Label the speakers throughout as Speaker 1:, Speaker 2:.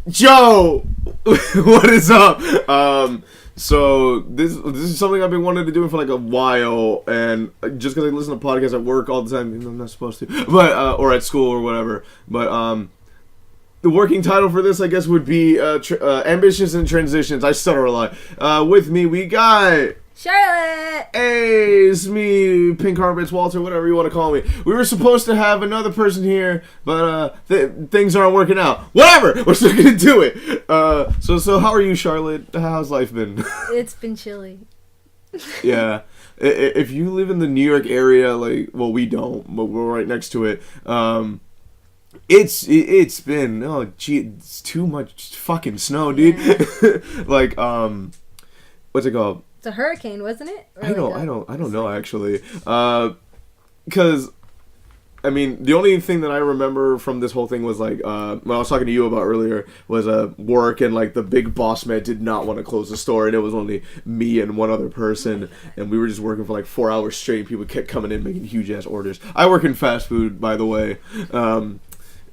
Speaker 1: Joe, what is up? So this is something I've been wanting to do for like a while, and just because I listen to podcasts at work all the time, I'm not supposed to, but or at school or whatever. But the working title for this, I guess, would be Ambitions and Transitions. I stutter a lot. With me, we got
Speaker 2: Charlotte!
Speaker 1: Hey, it's me, Pink Carpets, Walter, whatever you want to call me. We were supposed to have another person here, but things aren't working out. Whatever! We're still going to do it. So how are you, Charlotte? How's life been?
Speaker 2: It's been chilly.
Speaker 1: Yeah. If you live in the New York area, like, well, we don't, but we're right next to it. It's been, oh, gee, it's too much fucking snow, dude. Yeah. Like, what's it called?
Speaker 2: It's a hurricane, wasn't it?
Speaker 1: I don't know actually. Because I mean, the only thing that I remember from this whole thing was like what I was talking to you about earlier was work, and like the big boss man did not want to close the store, and it was only me and one other person, and we were just working for like 4 hours straight, and people kept coming in making huge ass orders. I work in fast food, by the way.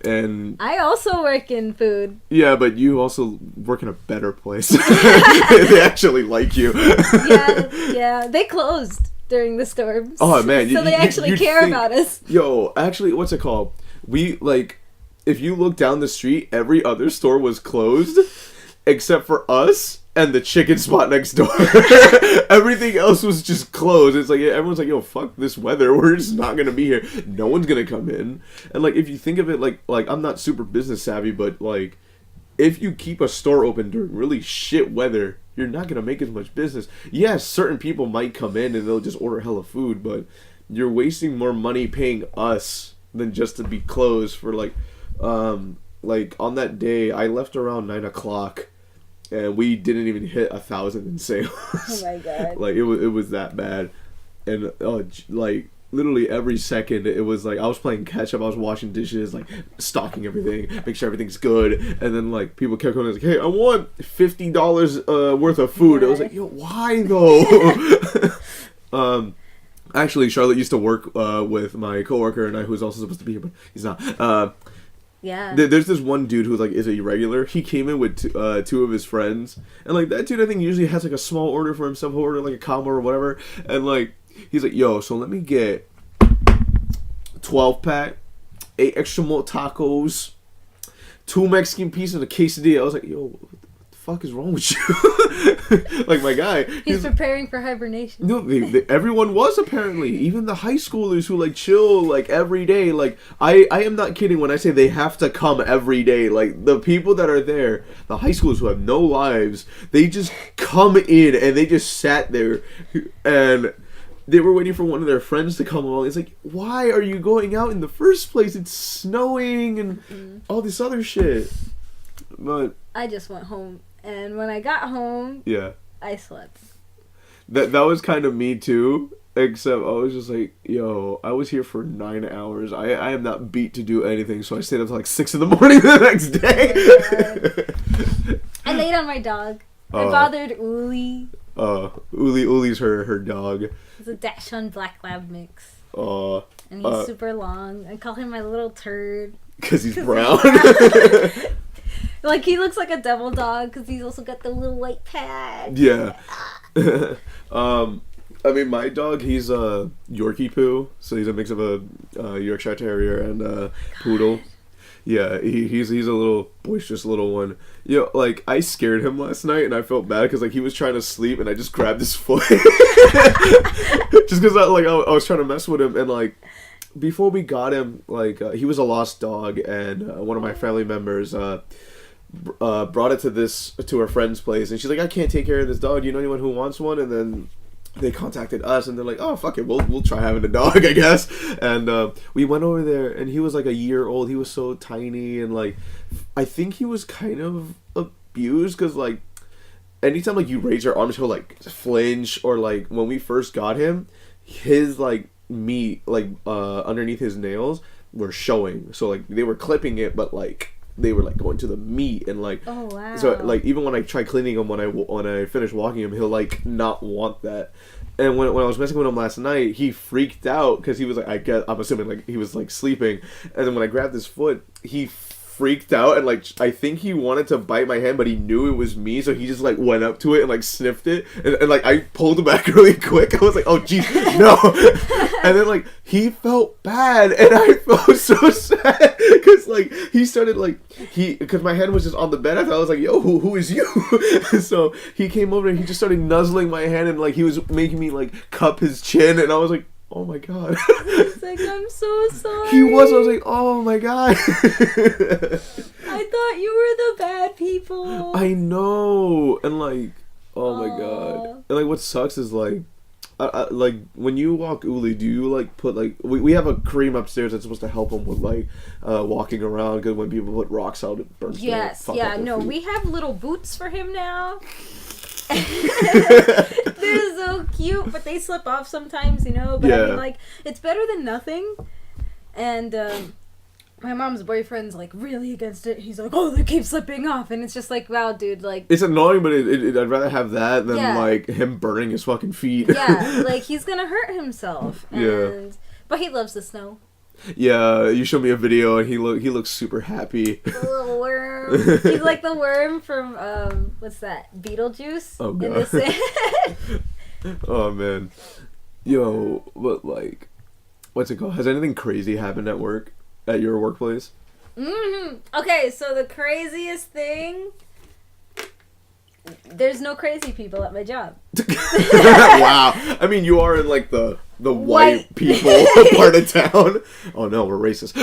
Speaker 1: And
Speaker 2: I also work in food.
Speaker 1: Yeah, but you also work in a better place. They actually like you.
Speaker 2: Yeah. They closed during the storms.
Speaker 1: Oh man,
Speaker 2: so they actually care about us.
Speaker 1: Yo, actually, what's it called? We like, if you look down the street, every other store was closed, except for us and the chicken spot next door. Everything else was just closed. It's like everyone's like, yo, fuck this weather, we're just not gonna be here, no one's gonna come in. And like, if you think of it like I'm not super business savvy, but like, if you keep a store open during really shit weather, you're not gonna make as much business. Yes, certain people might come in and they'll just order hella food, but you're wasting more money paying us than just to be closed for like on that day I left around 9 o'clock. And we didn't even hit 1,000 in sales.
Speaker 2: Oh my god!
Speaker 1: Like it was that bad, and like literally every second it was like I was playing catch up. I was washing dishes, like stocking everything, make sure everything's good, and then like people kept coming like, "Hey, I want $50 worth of food." I was like, "Yo, why though?" Actually, Charlotte used to work with my coworker and I, who's also supposed to be here, but he's not.
Speaker 2: Yeah.
Speaker 1: There's this one dude who like is a irregular. He came in with two of his friends, and like that dude I think usually has like a small order for himself. He'll order like a combo or whatever, and like he's like, yo, so let me get 12-pack, 8 extra more tacos, 2 Mexican pieces, and a quesadilla. I was like, yo, what the fuck is wrong with you? Like my guy,
Speaker 2: he's preparing for hibernation.
Speaker 1: No, everyone was apparently, even the high schoolers who like chill like every day. Like I am not kidding when I say they have to come every day. Like the people that are there, the high schoolers who have no lives, they just come in and they just sat there, and they were waiting for one of their friends to come along. It's like, why are you going out in the first place? It's snowing and all this other shit. But
Speaker 2: I just went home. And when I got home,
Speaker 1: yeah,
Speaker 2: I slept.
Speaker 1: That was kind of me too, except I was just like, yo, I was here for 9 hours. I am not beat to do anything, so I stayed up till like 6 in the morning the next day.
Speaker 2: I laid on my dog. I bothered Uli.
Speaker 1: Uli's her dog.
Speaker 2: It's a Dachshund Black Lab mix.
Speaker 1: And
Speaker 2: he's super long. I call him my little turd.
Speaker 1: Because he's brown.
Speaker 2: Like, he looks like a devil dog because he's also got the little white pad.
Speaker 1: Yeah. I mean, my dog, he's a Yorkie poo, so he's a mix of a Yorkshire Terrier and a Poodle. Yeah, he's a little boisterous little one. You know, like, I scared him last night, and I felt bad because like he was trying to sleep, and I just grabbed his foot, just because I was trying to mess with him, and like before we got him, like he was a lost dog, and one of my family members brought it to her friend's place, and she's like, I can't take care of this dog. Do you know anyone who wants one? And then they contacted us, and they're like, oh, fuck it, we'll try having a dog, I guess. And we went over there, and he was like a year old. He was so tiny, and like I think he was kind of abused because like anytime like you raise your arms, he'll like flinch, or like when we first got him, his like meat like underneath his nails were showing, so like they were clipping it, but like they were like going to the meat, and like,
Speaker 2: oh wow,
Speaker 1: so like even when I try cleaning him, when I finish walking him, he'll like not want that. And when I was messing with him last night, he freaked out because he was like, I'm assuming like he was like sleeping, and then when I grabbed his foot, he freaked out and like I think he wanted to bite my hand, but he knew it was me, so he just like went up to it and like sniffed it, and like I pulled him back really quick. I was like, oh jeez, no. And then like he felt bad and I felt so sad because like he started like because my hand was just on the bed. I thought I was like, yo, who is you? So he came over and he just started nuzzling my hand and like he was making me like cup his chin, and I was like, oh my god.
Speaker 2: It's like, I'm so sorry.
Speaker 1: He was. I was like, oh my god.
Speaker 2: I thought you were the bad people.
Speaker 1: I know. And like, oh my god. And like, what sucks is like, like when you walk Uli, do you like put like we have a cream upstairs that's supposed to help him with like walking around, because when people put rocks out it burns.
Speaker 2: Yes, yeah, no, feet. We have little boots for him now. They're so cute, but they slip off sometimes, you know. But yeah. I mean, like, it's better than nothing. And my mom's boyfriend's like really against it. He's like, oh, they keep slipping off, and it's just like, wow, dude, like,
Speaker 1: it's annoying, but I'd rather have that than like him burning his fucking feet.
Speaker 2: Yeah, like he's gonna hurt himself. And but he loves the snow.
Speaker 1: Yeah, you showed me a video and he looks super happy.
Speaker 2: The little worm. He's like the worm from what's that? Beetlejuice.
Speaker 1: Oh god.
Speaker 2: In the sand.
Speaker 1: Oh man. Yo, but like, what's it called? Has anything crazy happened at work? At your workplace?
Speaker 2: Okay, so the craziest thing. There's no crazy people at my job.
Speaker 1: Wow. I mean, you are in like the white people part of town. Oh no, we're racist.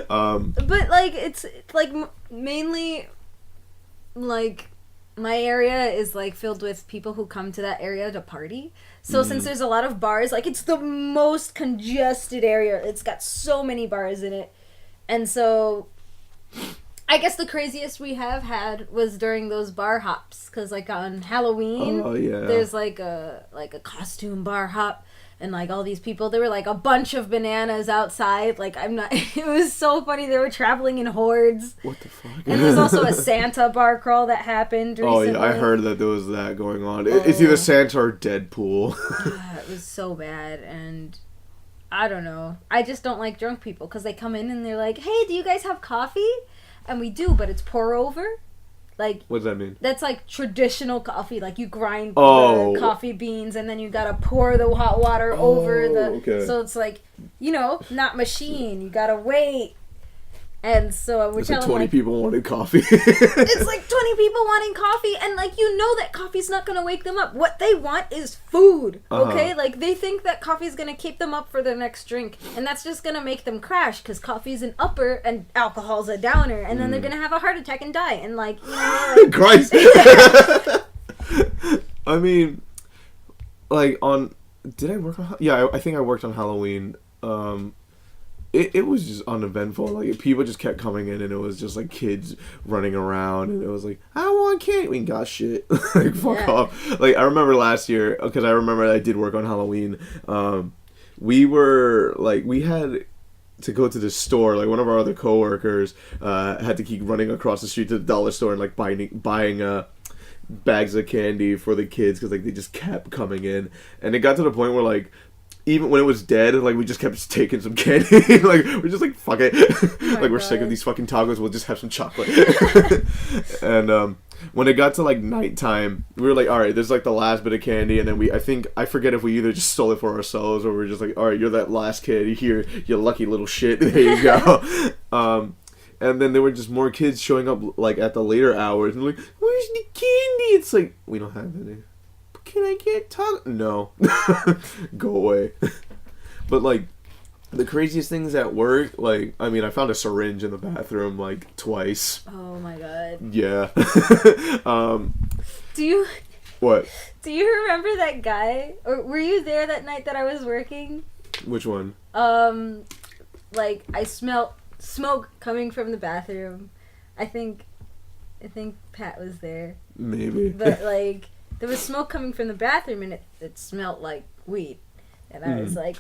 Speaker 2: But like it's like mainly like my area is like filled with people who come to that area to party. So since there's a lot of bars, like it's the most congested area. It's got so many bars in it. And so I guess the craziest we have had was during those bar hops, because like on Halloween, there's like a costume bar hop, and like all these people, there were like a bunch of bananas outside. Like it was so funny. They were traveling in hordes.
Speaker 1: What the fuck?
Speaker 2: And there's also a Santa bar crawl that happened recently.
Speaker 1: Oh yeah, I heard that there was that going on. It's either Santa or Deadpool.
Speaker 2: It was so bad, and I don't know. I just don't like drunk people because they come in and they're like, "Hey, do you guys have coffee?" And we do, but it's pour over. Like,
Speaker 1: what does that mean?
Speaker 2: That's like traditional coffee. Like you grind the coffee beans and then you gotta pour the hot water over the. Okay. So it's like, you know, not machine. You gotta wait. And so
Speaker 1: it's like 20 people wanted coffee.
Speaker 2: It's like 20 people wanting coffee, and like you know that coffee's not gonna wake them up. What they want is food. Okay, like they think that coffee's gonna keep them up for their next drink, and that's just gonna make them crash because coffee's an upper and alcohol's a downer, and then they're gonna have a heart attack and die. And like, you know, like
Speaker 1: Christ. I mean, like did I work on? Yeah, I think I worked on Halloween. It was just uneventful. Like, people just kept coming in, and it was just like kids running around, and it was like, I want candy. We got shit. Like, fuck off. Like, I remember last year, because I remember I did work on Halloween. We had to go to the store. Like, one of our other coworkers had to keep running across the street to the dollar store and like buying bags of candy for the kids, because like they just kept coming in, and it got to the point where like, even when it was dead, like, we just kept taking some candy. Like, we're just like, fuck it. Like, we're sick of these fucking tacos. We'll just have some chocolate. And when it got to, like, nighttime, we were like, all right, there's, like, the last bit of candy. And then I forget if we either just stole it for ourselves or we're just like, all right, you're that last kid. Here, you lucky little shit. There you go. And then there were just more kids showing up, like, at the later hours. And like, where's the candy? It's like, we don't have any. Can I get No. Go away. But like, the craziest things at work, like, I mean, I found a syringe in the bathroom like twice.
Speaker 2: Oh my god.
Speaker 1: Yeah. What?
Speaker 2: Do you remember that guy? Or were you there that night that I was working?
Speaker 1: Which one?
Speaker 2: Like, I smelled smoke coming from the bathroom. I think Pat was there.
Speaker 1: Maybe.
Speaker 2: But like, there was smoke coming from the bathroom, and it smelled like weed. And I was like,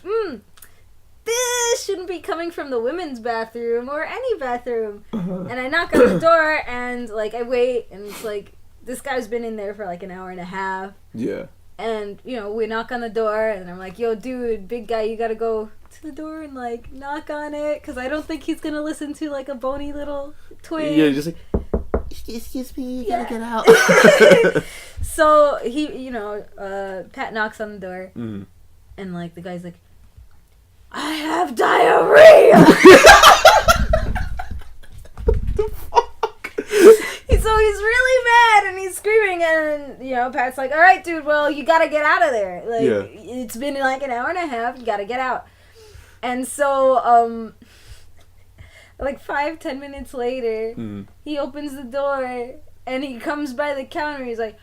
Speaker 2: this shouldn't be coming from the women's bathroom or any bathroom. And I knock on the door, and like I wait, and it's like, this guy's been in there for like an hour and a half.
Speaker 1: Yeah.
Speaker 2: And, we knock on the door, and I'm like, yo, dude, big guy, you gotta go to the door and, like, knock on it, because I don't think he's gonna listen to, like, a bony little twig.
Speaker 1: Yeah, just like, excuse me, you gotta get out.
Speaker 2: So, he, Pat knocks on the door, and, like, the guy's like, I have diarrhea! So he's really mad and he's screaming, and Pat's like, all right, dude, well, you gotta get out of there. Like, It's been like an hour and a half, you gotta get out. And so, like 5-10 minutes later, he opens the door and he comes by the counter. He's like,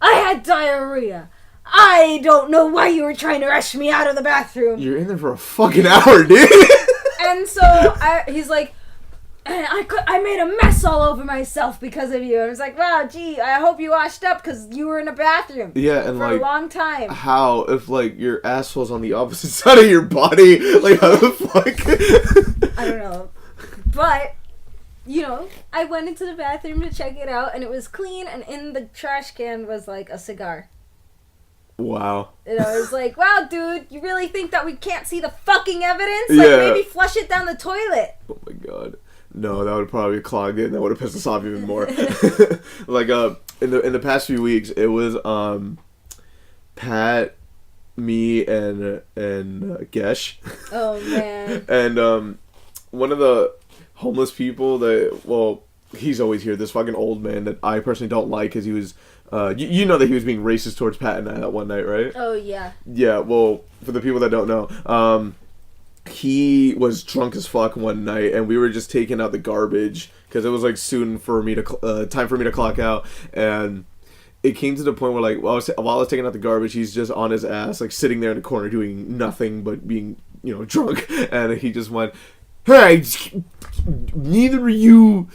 Speaker 2: I had diarrhea. I don't know why you were trying to rush me out of the bathroom.
Speaker 1: You're in there for a fucking hour, dude.
Speaker 2: And so he's like, I made a mess all over myself because of you. I was like, wow, gee, I hope you washed up because you were in a bathroom.
Speaker 1: Yeah, and
Speaker 2: for a long time.
Speaker 1: How if like your asshole's on the opposite side of your body? Like how the fuck?
Speaker 2: I don't know, but I went into the bathroom to check it out, and it was clean. And in the trash can was like a cigar.
Speaker 1: Wow.
Speaker 2: And I was like, wow, dude, you really think that we can't see the fucking evidence? Like maybe flush it down the toilet.
Speaker 1: Oh my god. No, that would probably clog it, and that would have pissed us off even more. Like, in the past few weeks, it was Pat, me, and Gesh.
Speaker 2: Oh man.
Speaker 1: And one of the homeless people he's always here. This fucking old man that I personally don't like because he was. You know that he was being racist towards Pat and I that one night, right?
Speaker 2: Oh yeah.
Speaker 1: Yeah. Well, for the people that don't know, he was drunk as fuck one night, and we were just taking out the garbage because it was like soon for me to time for me to clock out, and it came to the point where like while I was taking out the garbage, he's just on his ass, like sitting there in the corner doing nothing but being drunk, and he just went, "Hey, neither of you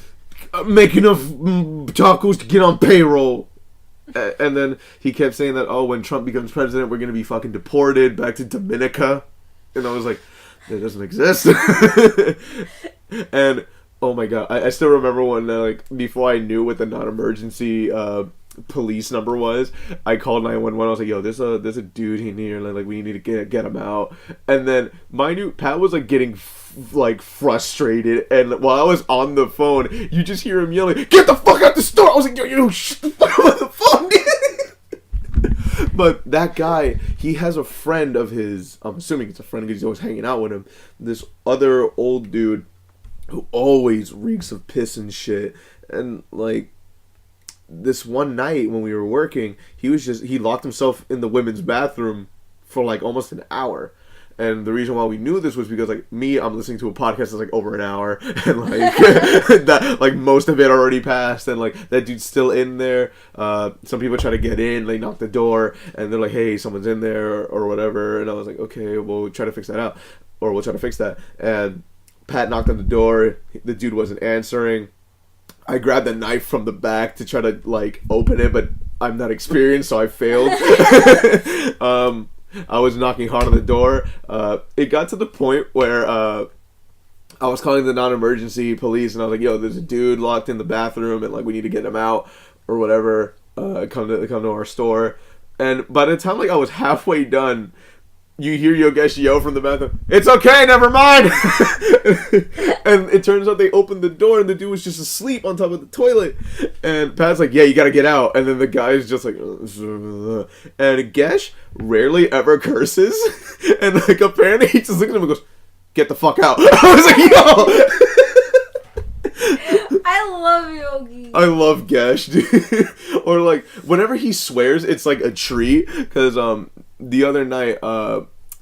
Speaker 1: make enough tacos to get on payroll." And then he kept saying that, when Trump becomes president, we're gonna be fucking deported back to Dominica, and I was like, it doesn't exist. And oh my god, I still remember when like before I knew what the non-emergency police number was, I called 911. I was like, yo, there's a dude in here, like we need to get him out. And then mind you, Pat was like getting like frustrated, and while I was on the phone, you just hear him yelling, "Get the fuck out the store!" I was like, yo, shut the fuck up on the phone. But that guy, he has a friend of his, I'm assuming it's a friend because he's always hanging out with him, this other old dude who always reeks of piss and shit. And like this one night when we were working, he locked himself in the women's bathroom for like almost an hour. And the reason why we knew this was because, like, I'm listening to a podcast that's, like, over an hour. And, like, that, like, most of it already passed. And, like, that dude's still in there. Some people try to get in. They knock the door. And they're like, hey, someone's in there or whatever. And I was like, okay, we'll try to fix that out. Or we'll try to fix that. And Pat knocked on the door. The dude wasn't answering. I grabbed a knife from the back to try to, like, open it. But I'm not experienced, so I failed. I was knocking hard on the door. It got to the point where I was calling the non-emergency police, and I was like, yo, there's a dude locked in the bathroom, and like we need to get him out or whatever. Come to our store. And by the time like I was halfway done, you hear Yogesh yell from the bathroom, "It's okay, never mind." And it turns out they opened the door and the dude was just asleep on top of the toilet. And Pat's like, "Yeah, you gotta get out." And then the guy's just like, and Gesh rarely ever curses. And like apparently he just looks at him and goes, "Get the fuck out." I was like, yo.
Speaker 2: I love Yogi.
Speaker 1: I love Gesh, dude. Or like whenever he swears, it's like a treat. Cause the other night,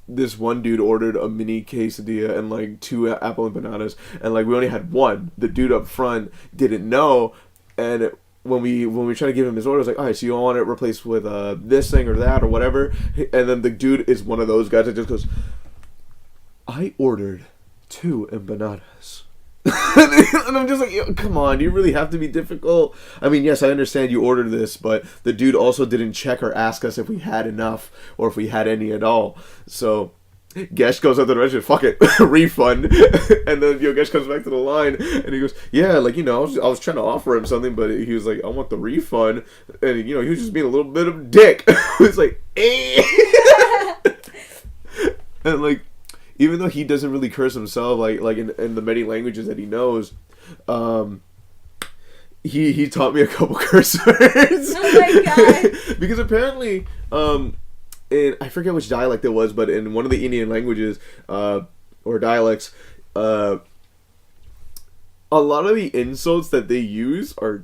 Speaker 1: this one dude ordered a mini quesadilla and like 2 apple and bananas, and like we only had one. The dude up front didn't know, and when we tried to give him his order, I was like, all right, so you don't want it replaced with this thing or that or whatever. And then the dude is one of those guys that just goes, "I ordered 2 empanadas." And I'm just like, yo, come on, do you really have to be difficult? I mean, yes, I understand you ordered this, but the dude also didn't check or ask us if we had enough or if we had any at all. So Gesh goes up to the register, fuck it, refund. And then Gesh comes back to the line and he goes, yeah, like, I was trying to offer him something, but he was like, I want the refund. And he was just being a little bit of a dick. It's like, eh. And like, even though he doesn't really curse himself, like in the many languages that he knows, he taught me a couple curse words.
Speaker 2: Oh my god!
Speaker 1: Because apparently, I forget which dialect it was, but in one of the Indian languages or dialects, a lot of the insults that they use are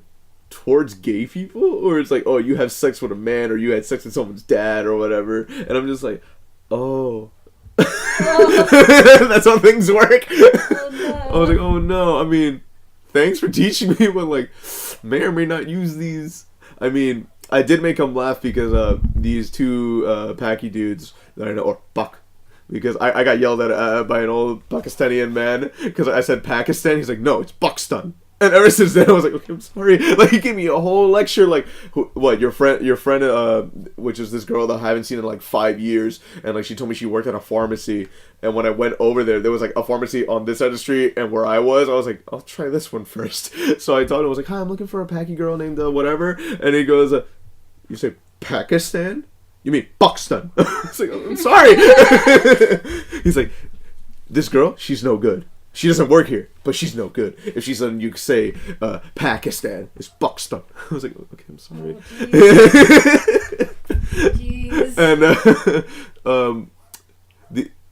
Speaker 1: towards gay people, or it's like, oh, you have sex with a man, or you had sex with someone's dad, or whatever. And I'm just like, oh. That's how things work.
Speaker 2: Oh, no.
Speaker 1: I was like, oh no. I mean, thanks for teaching me, but like, may or may not use these. I mean, I did make him laugh because these two Paki dudes that I know, or Pak, because I got yelled at by an old Pakistani man because I said Pakistan. He's like, no, it's Pakistan. And ever since then, I was like, okay, I'm sorry. Like, he gave me a whole lecture, like, what, your friend, which is this girl that I haven't seen in, like, 5 years, and, like, she told me she worked at a pharmacy, and when I went over there was, like, a pharmacy on this side of the street, and where I was like, I'll try this one first. So I told him, I was like, hi, I'm looking for a Paki girl named whatever, and he goes, you say Pakistan? You mean Pakistan? I was like, oh, I'm sorry. He's like, this girl, she's no good. She doesn't work here, but she's no good. If she's letting you say Pakistan, it's Pakistan. I was like, okay, I'm sorry.
Speaker 2: Jeez.
Speaker 1: And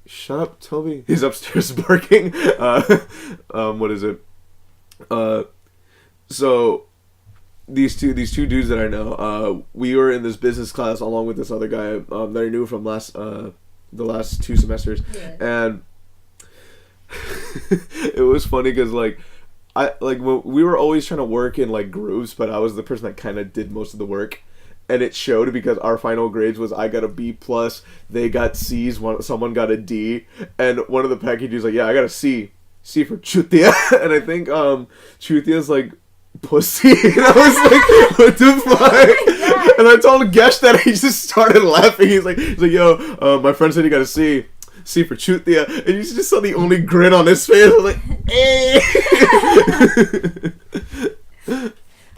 Speaker 1: shut up, Toby. He's upstairs barking. What is it? So these two dudes that I know, we were in this business class along with this other guy that I knew from the last 2 semesters,
Speaker 2: yeah.
Speaker 1: And it was funny because we were always trying to work in like groups, but I was the person that kind of did most of the work, and it showed because our final grades was I got a B+, they got C's, someone got a D, and one of the packages was like, yeah, I got a C for Chutia, and I think Chutia's like pussy, and I was like, what the fuck? Oh, and I told Gesh that, he just started laughing. He's like, yo, my friend said he got a C for Chutia, and you just saw the only grin on his face. I was like, eh.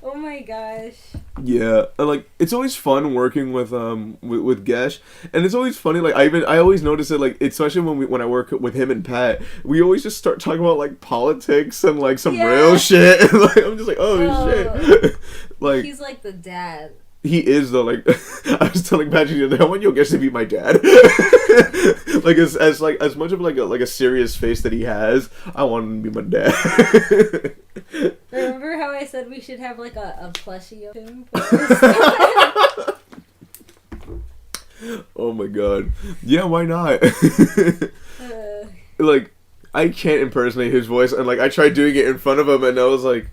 Speaker 2: Oh my gosh.
Speaker 1: Yeah, and like, it's always fun working with Gesh, and it's always funny. Like, I always notice it, like, especially when I work with him and Pat, we always just start talking about like politics and like some real shit. And, like, I'm just like, oh shit. Like,
Speaker 2: he's like the dad.
Speaker 1: He is though. Like, I was telling Patrick that I want Gesh to be my dad. Like, as much of like a serious face that he has, I want him to be my dad.
Speaker 2: Remember how I said we should have like a plushie of him?
Speaker 1: Oh my god. Yeah, why not? Like, I can't impersonate his voice, and like I tried doing it in front of him, and I was like,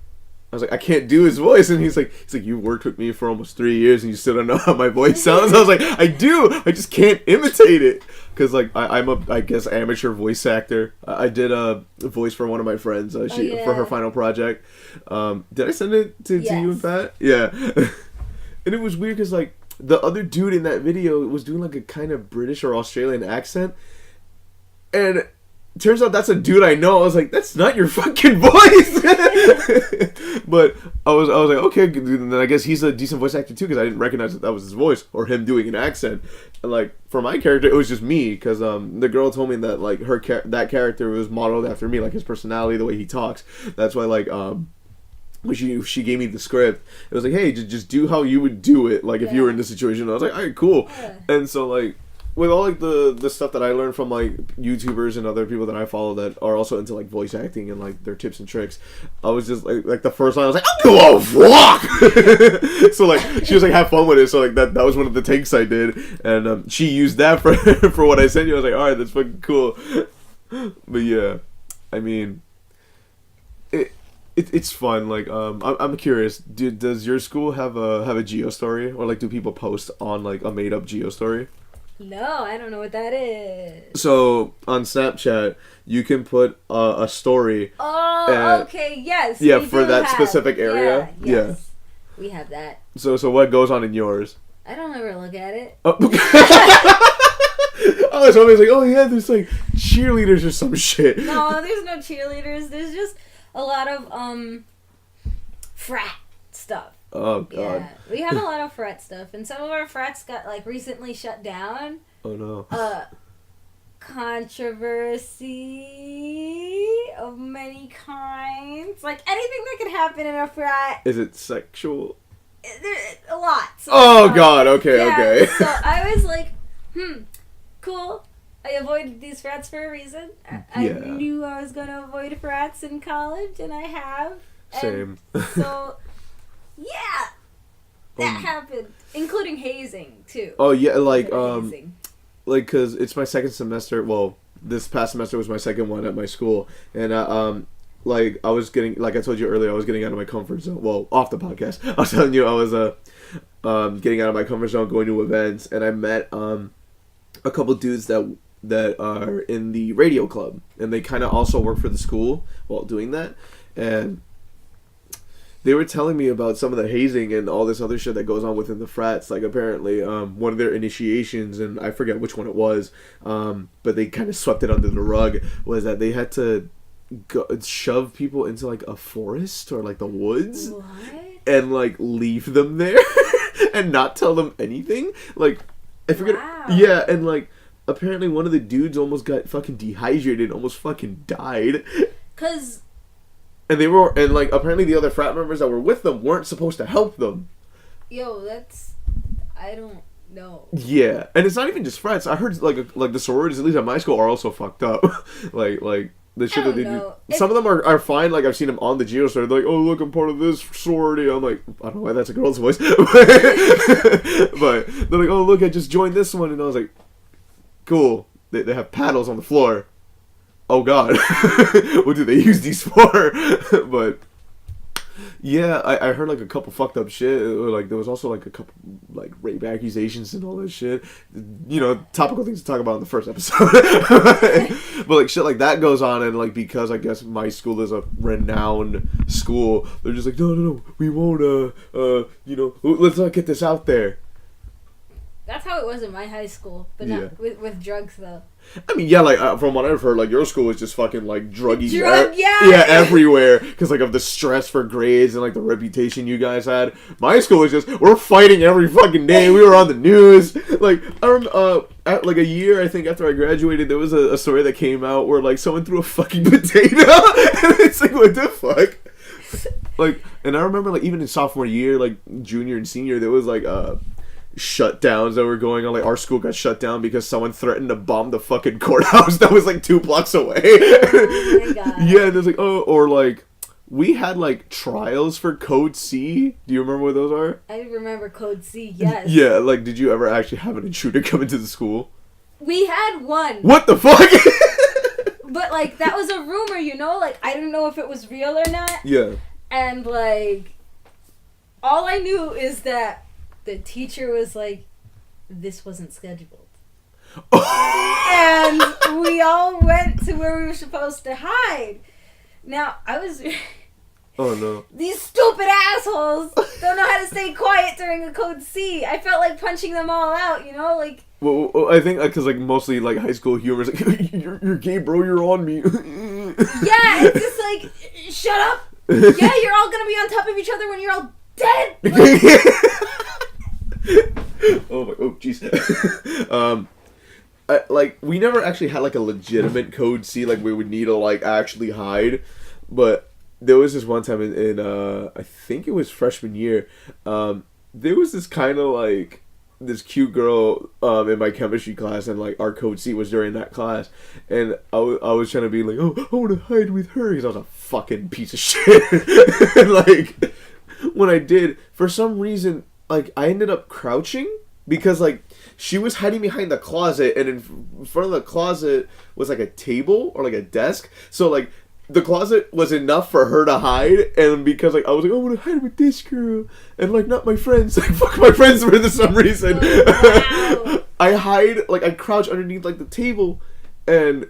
Speaker 1: I can't do his voice, and he's like, you worked with me for almost 3 years, and you still don't know how my voice sounds. I was like, I do, I just can't imitate it, because like I'm a, I guess, amateur voice actor. I did a voice for one of my friends, for her final project. Did I send it to you and Pat? Yeah. And it was weird because like the other dude in that video was doing like a kind of British or Australian accent, and turns out that's a dude I know. I was like, that's not your fucking voice. But I was like, okay, then I guess he's a decent voice actor too, because I didn't recognize that was his voice or him doing an accent. And like for my character, it was just me, because the girl told me that like that character was modeled after me, like his personality, the way he talks. That's why like when she gave me the script, it was like, hey, just do how you would do it, like if you were in this situation. I was like, all right, cool. Yeah. And so like, with all like the stuff that I learned from like YouTubers and other people that I follow that are also into like voice acting and like their tips and tricks, I was just like the first line I was like, oh fuck. So like she was like, have fun with it. So like that was one of the takes I did, and she used that for for what I sent you. I was like, all right, that's fucking cool. But yeah, I mean, it's fun. Like I'm curious. Does your school have a geo story, or like do people post on like a made up geo story?
Speaker 2: No, I don't know what that is.
Speaker 1: So on Snapchat, you can put a story.
Speaker 2: Oh, okay, yes.
Speaker 1: Yeah, for that specific area.
Speaker 2: Yeah, yes. We have that.
Speaker 1: So what goes on in yours?
Speaker 2: I don't ever look at it.
Speaker 1: Oh. I was always like, oh yeah, there's like cheerleaders or some shit.
Speaker 2: No, there's no cheerleaders. There's just a lot of frat stuff.
Speaker 1: Oh god.
Speaker 2: Yeah, we have a lot of frat stuff, and some of our frats got like recently shut down.
Speaker 1: Oh no.
Speaker 2: Controversy of many kinds. Like anything that could happen in a frat.
Speaker 1: Is it sexual?
Speaker 2: A lot. So,
Speaker 1: oh god. Okay.
Speaker 2: yeah,
Speaker 1: Okay.
Speaker 2: So I was like, cool. I avoided these frats for a reason. I knew I was gonna avoid frats in college, and I have.
Speaker 1: Same.
Speaker 2: So, yeah, that happened, including hazing too.
Speaker 1: Oh yeah, like
Speaker 2: hazing.
Speaker 1: Like because it's my second semester. Well, this past semester was my second one at my school, and like I was getting, like I told you earlier, I was getting out of my comfort zone. Well, off the podcast, I was telling you I was getting out of my comfort zone, going to events, and I met a couple dudes that are in the radio club, and they kind of also work for the school while doing that, and they were telling me about some of the hazing and all this other shit that goes on within the frats. Like apparently one of their initiations, and I forget which one it was, but they kind of swept it under the rug, was that they had to shove people into like a forest or like the woods.
Speaker 2: What?
Speaker 1: And like leave them there and not tell them anything. Like I forget.
Speaker 2: Wow.
Speaker 1: Yeah, and like apparently one of the dudes almost got fucking dehydrated, almost fucking died.
Speaker 2: 'Cause.
Speaker 1: And they were, and like apparently the other frat members that were with them weren't supposed to help them.
Speaker 2: Yo, that's, I don't know.
Speaker 1: Yeah, and it's not even just frats. I heard like the sororities, at least at my school, are also fucked up. like the shit that they do. Some of them are fine. Like I've seen them on the Geo story. They're like, oh look, I'm part of this sorority. I'm like, I don't know why that's a girl's voice, but they're like, oh look, I just joined this one, and I was like, cool. They have paddles on the floor. Oh god, what do they use these for? But yeah, I heard like a couple fucked up shit. Like there was also like a couple like rape accusations and all that shit. You know, topical things to talk about in the first episode. But like shit like that goes on, and like because I guess my school is a renowned school, they're just like, no, we won't. You know, let's not get this out there.
Speaker 2: That's how it was in my high school, but not with drugs though.
Speaker 1: I mean, yeah, like from what I've heard, like your school was just fucking like druggy,
Speaker 2: yeah,
Speaker 1: everywhere because like of the stress for grades and like the reputation you guys had. My school was just we're fighting every fucking day. We were on the news. Like I remember, at like a year I think after I graduated, there was a story that came out where like someone threw a fucking potato, and it's like what the fuck. Like, and I remember like even in sophomore year, like junior and senior, there was like shutdowns that were going on. Like our school got shut down because someone threatened to bomb the fucking courthouse that was like 2 blocks away.
Speaker 2: Oh my god.
Speaker 1: Yeah, and there's like or like we had like trials for Code C. Do you remember what those are?
Speaker 2: I remember Code C. Yes.
Speaker 1: Yeah, like did you ever actually have an intruder come into the school?
Speaker 2: We had one.
Speaker 1: What the fuck?
Speaker 2: But like that was a rumor, you know. Like I didn't know if it was real or not.
Speaker 1: Yeah.
Speaker 2: And like all I knew is that the teacher was like, this wasn't scheduled. And we all went to where we were supposed to hide. Now, I was...
Speaker 1: Oh, no.
Speaker 2: These stupid assholes don't know how to stay quiet during a Code C. I felt like punching them all out, you know? Like...
Speaker 1: Well, I think because like mostly like high school humor is like, you're gay, bro, you're on me.
Speaker 2: Yeah, it's just like, shut up. Yeah, you're all gonna be on top of each other when you're all dead. Like,
Speaker 1: oh jeez. Like we never actually had like a legitimate Code C, like we would need to like actually hide, but there was this one time in I think it was freshman year, there was this kind of like this cute girl in my chemistry class, and like our Code C was during that class, and I was trying to be like, oh, I want to hide with her because I was a fucking piece of shit. And like when I did, for some reason, like I ended up crouching because like she was hiding behind the closet, and in front of the closet was like a table or like a desk, so like the closet was enough for her to hide, and because like I was like, I want to hide with this girl, and like not my friends, like fuck my friends for some reason. Oh, wow. I hide, like I crouch underneath like the table, and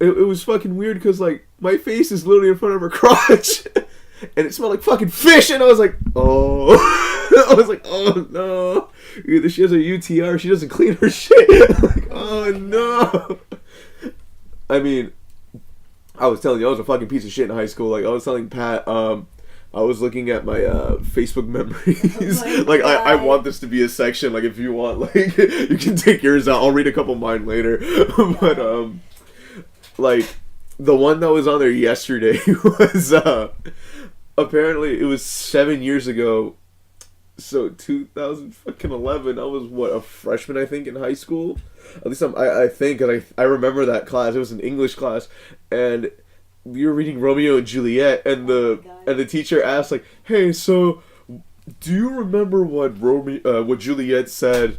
Speaker 1: it was fucking weird because like my face is literally in front of her crotch, and it smelled like fucking fish, and I was like, oh. I was like, oh no, Either she has a UTR or she doesn't clean her shit. I'm like, oh no. I mean, I was telling you, I was a fucking piece of shit in high school. Like, I was telling Pat, I was looking at my Facebook memories.
Speaker 2: Oh
Speaker 1: like, I want this to be a section. Like, if you want, like, you can take yours out. I'll read a couple of mine later. But, like, the one that was on there yesterday was, apparently, it was 7 years ago. So, 2011, I was, what, a freshman, I think, in high school? At least I think, and I remember that class. It was an English class, and we were reading Romeo and Juliet, and the teacher asked, like, hey, so do you remember what Juliet said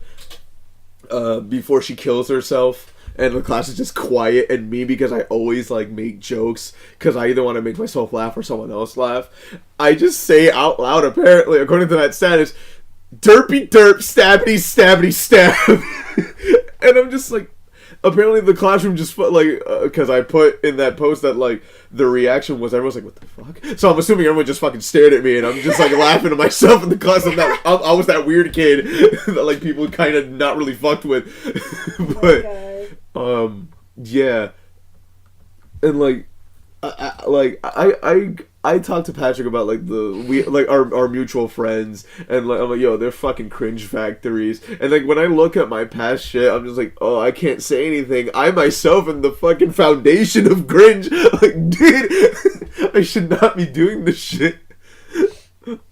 Speaker 1: before she kills herself? And the class is just quiet, and me, because I always, like, make jokes, because I either want to make myself laugh or someone else laugh, I just say out loud, apparently, according to that status, derpy derp, stabbity stabbity stab. And I'm just like, apparently the classroom just, like, because I put in that post that, like, the reaction was, everyone's like, what the fuck? So I'm assuming everyone just fucking stared at me, and I'm just, like, laughing to myself in the class. I was that weird kid that, like, people kind of not really fucked with. But, yeah. And, like, I talked to Patrick about, like, our mutual friends, and, like, I'm like, yo, they're fucking cringe factories. And, like, when I look at my past shit, I'm just like, oh, I can't say anything. I myself am the fucking foundation of cringe. Like, dude, I should not be doing this shit.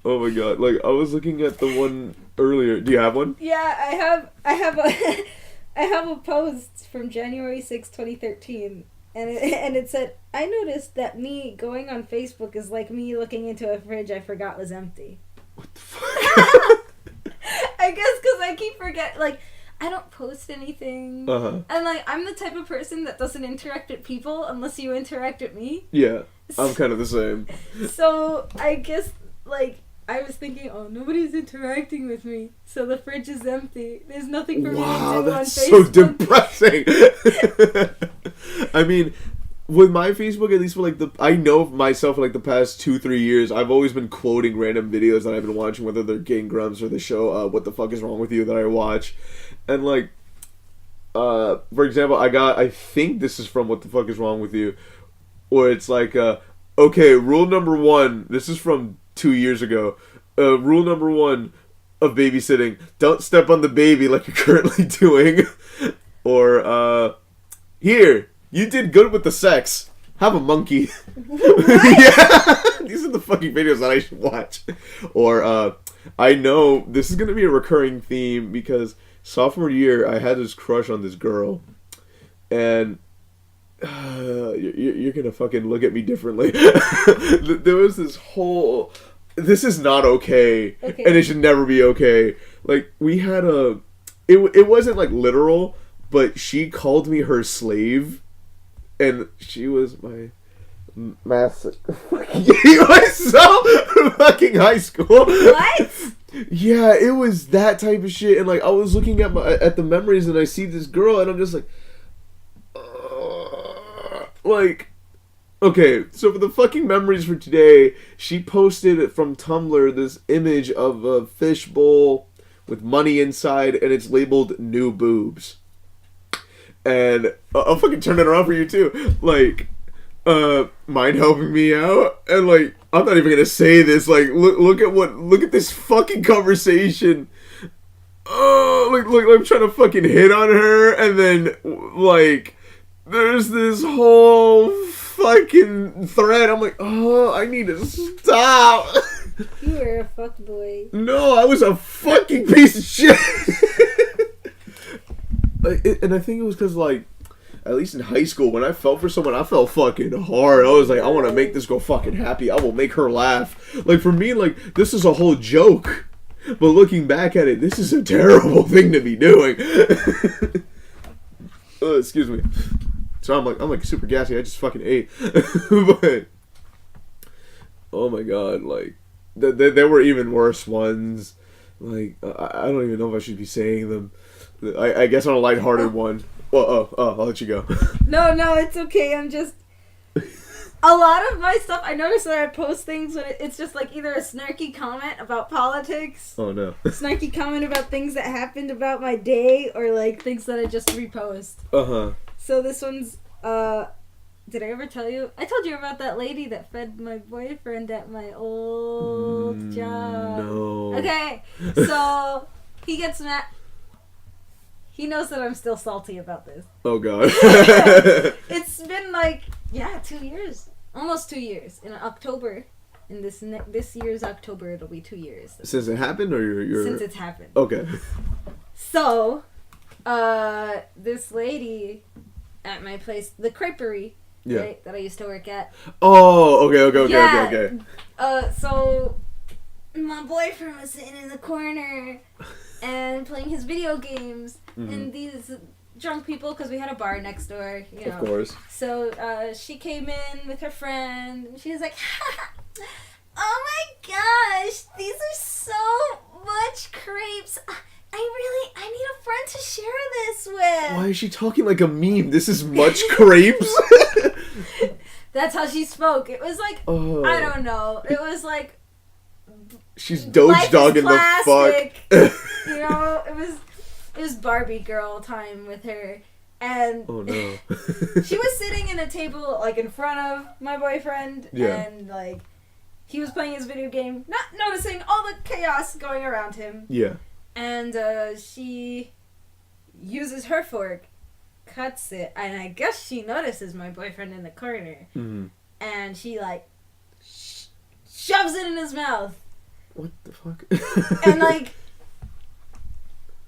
Speaker 1: Oh my god. Like, I was looking at the one earlier. Do you have one?
Speaker 2: Yeah, I have a post from January 6, 2013. And it said, I noticed that me going on Facebook is like me looking into a fridge I forgot was empty.
Speaker 1: What the fuck?
Speaker 2: I guess because I keep forgetting, like, I don't post anything.
Speaker 1: Uh-huh.
Speaker 2: And, like, I'm the type of person that doesn't interact with people unless you interact with me.
Speaker 1: Yeah, I'm kind of the same.
Speaker 2: So, I guess, like, I was thinking, oh, nobody's interacting with me, so the fridge is empty. There's nothing for me to do on Facebook.
Speaker 1: Wow, that's so depressing. I mean, with my Facebook, at least for, like, I know myself for, like, the past 2-3 years, I've always been quoting random videos that I've been watching, whether they're Game Grumps or the show What the Fuck Is Wrong With You that I watch. And, like, for example, I think this is from What the Fuck Is Wrong With You, where it's like, okay, rule number 1, this is from 2 years ago. Rule number 1 of babysitting: don't step on the baby like you're currently doing. Or here, you did good with the sex. Have a monkey. Yeah, these are the fucking videos that I should watch. Or I know this is gonna be a recurring theme because sophomore year I had this crush on this girl, and you're gonna fucking look at me differently. There was this whole, this is not okay, and it should never be okay. Like, we had it wasn't like literal, but she called me her slave, and she was my master. It was so fucking high school.
Speaker 2: What?
Speaker 1: Yeah, it was that type of shit, and, like, I was looking at the memories, and I see this girl, and I'm just like, like, okay, so for the fucking memories for today, she posted from Tumblr this image of a fishbowl with money inside, and it's labeled new boobs. And I'll fucking turn it around for you too. Like, mind helping me out? And, like, I'm not even gonna say this. Like, look at this fucking conversation. Oh, like I'm trying to fucking hit on her, and then, like, there's this whole fucking thread. I'm like, oh, I need to stop.
Speaker 2: You were a fuckboy.
Speaker 1: No, I was a fucking piece of shit. And I think it was because, like, at least in high school, when I felt for someone, I felt fucking hard. I was like, I want to make this girl fucking happy. I will make her laugh. Like, for me, like, this is a whole joke. But looking back at it, this is a terrible thing to be doing. Excuse me. So I'm like super gassy. I just fucking ate. But oh my god, like there were even worse ones. Like, I don't even know if I should be saying them. I guess on a lighthearted one. Well, I'll let you go.
Speaker 2: No, it's okay. I'm just A lot of my stuff, I noticed that I post things when it's just like either a snarky comment about politics,
Speaker 1: Oh no.
Speaker 2: snarky comment about things that happened about my day, or like things that I just repost.
Speaker 1: Uh-huh.
Speaker 2: So this one's, did I ever tell you? I told you about that lady that fed my boyfriend at my old job.
Speaker 1: No.
Speaker 2: Okay, so he gets mad. He knows that I'm still salty about this.
Speaker 1: Oh god.
Speaker 2: It's been like, 2 years. Almost 2 years. In October. In this year's October, it'll be 2 years.
Speaker 1: Since it happened, or you're...
Speaker 2: Since it's happened.
Speaker 1: Okay.
Speaker 2: So, this lady at my place, the creperie, right, that I used to work at.
Speaker 1: Oh, okay.
Speaker 2: So my boyfriend was sitting in the corner and playing his video games, and these drunk people, because we had a bar next door, you know.
Speaker 1: Of course.
Speaker 2: So she came in with her friend, and she was like, "Oh my gosh, these are so much crepes. I need a friend to share this with."
Speaker 1: Why is she talking like a meme? This is much crepes.
Speaker 2: That's how she spoke. It was like, I don't know. It was like,
Speaker 1: she's doge dogging the fuck.
Speaker 2: You know, it was Barbie girl time with her, and
Speaker 1: oh no.
Speaker 2: she was sitting in a table like in front of my boyfriend, and like he was playing his video game, not noticing all the chaos going around him.
Speaker 1: Yeah.
Speaker 2: And she uses her fork, cuts it, and I guess she notices my boyfriend in the corner, and she like shoves it in his mouth.
Speaker 1: What the fuck?
Speaker 2: And like,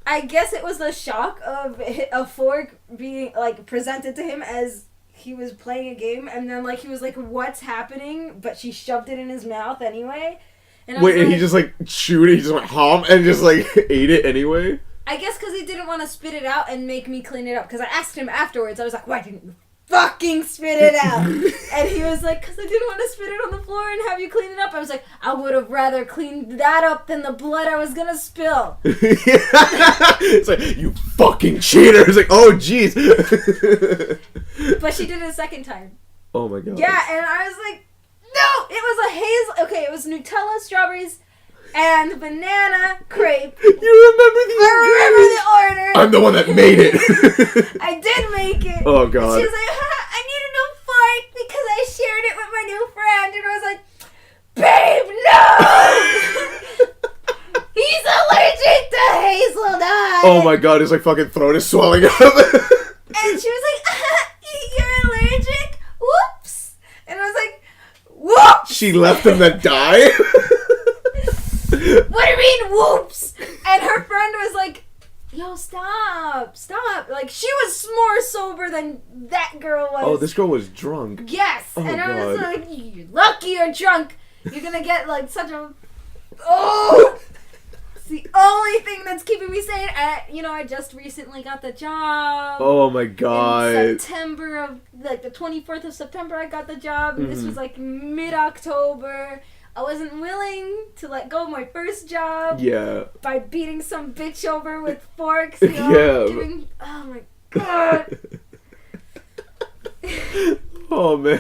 Speaker 2: I guess it was the shock of a fork being like presented to him as he was playing a game, and then like he was like, "What's happening?" But she shoved it in his mouth anyway. And
Speaker 1: wait, and he just like chewed it, he just went hom and just like ate it anyway?
Speaker 2: I guess because he didn't want to spit it out and make me clean it up. Because I asked him afterwards, I was like, "Why didn't you fucking spit it out?" And he was like, "Because I didn't want to spit it on the floor and have you clean it up." I was like, "I would have rather cleaned that up than the blood I was gonna spill."
Speaker 1: It's like, "You fucking cheater." It's like, oh jeez.
Speaker 2: But she did it a second time.
Speaker 1: Oh my god.
Speaker 2: Yeah, and I was like, no! It was a hazel... Okay, it was Nutella, strawberries, and banana crepe.
Speaker 1: You remember these
Speaker 2: I remember the order.
Speaker 1: I'm the one that made it.
Speaker 2: I did make it.
Speaker 1: Oh god.
Speaker 2: She was like, "I need a new fork because I shared it with my new friend." And I was like, "Babe, no! He's allergic to hazelnut."
Speaker 1: Oh my god, his like fucking throat is swelling up.
Speaker 2: And she was like, "You're allergic? Whoops." And I was like, "Whoops."
Speaker 1: She left him to die?
Speaker 2: What do you mean, whoops? And her friend was like, "Yo, stop. Like, she was more sober than that girl was.
Speaker 1: Oh, this girl was drunk.
Speaker 2: Yes.
Speaker 1: Oh,
Speaker 2: and I was
Speaker 1: God.
Speaker 2: like, "You're lucky you're drunk. You're gonna get, like, such a... Oh! It's the only thing that's keeping me sane." I just recently got the job.
Speaker 1: Oh my god.
Speaker 2: In September of, like, the 24th of September, I got the job. And this was, like, mid-October. I wasn't willing to let go of my first job.
Speaker 1: Yeah.
Speaker 2: By beating some bitch over with forks. You know,
Speaker 1: Yeah.
Speaker 2: Oh my god.
Speaker 1: Oh man,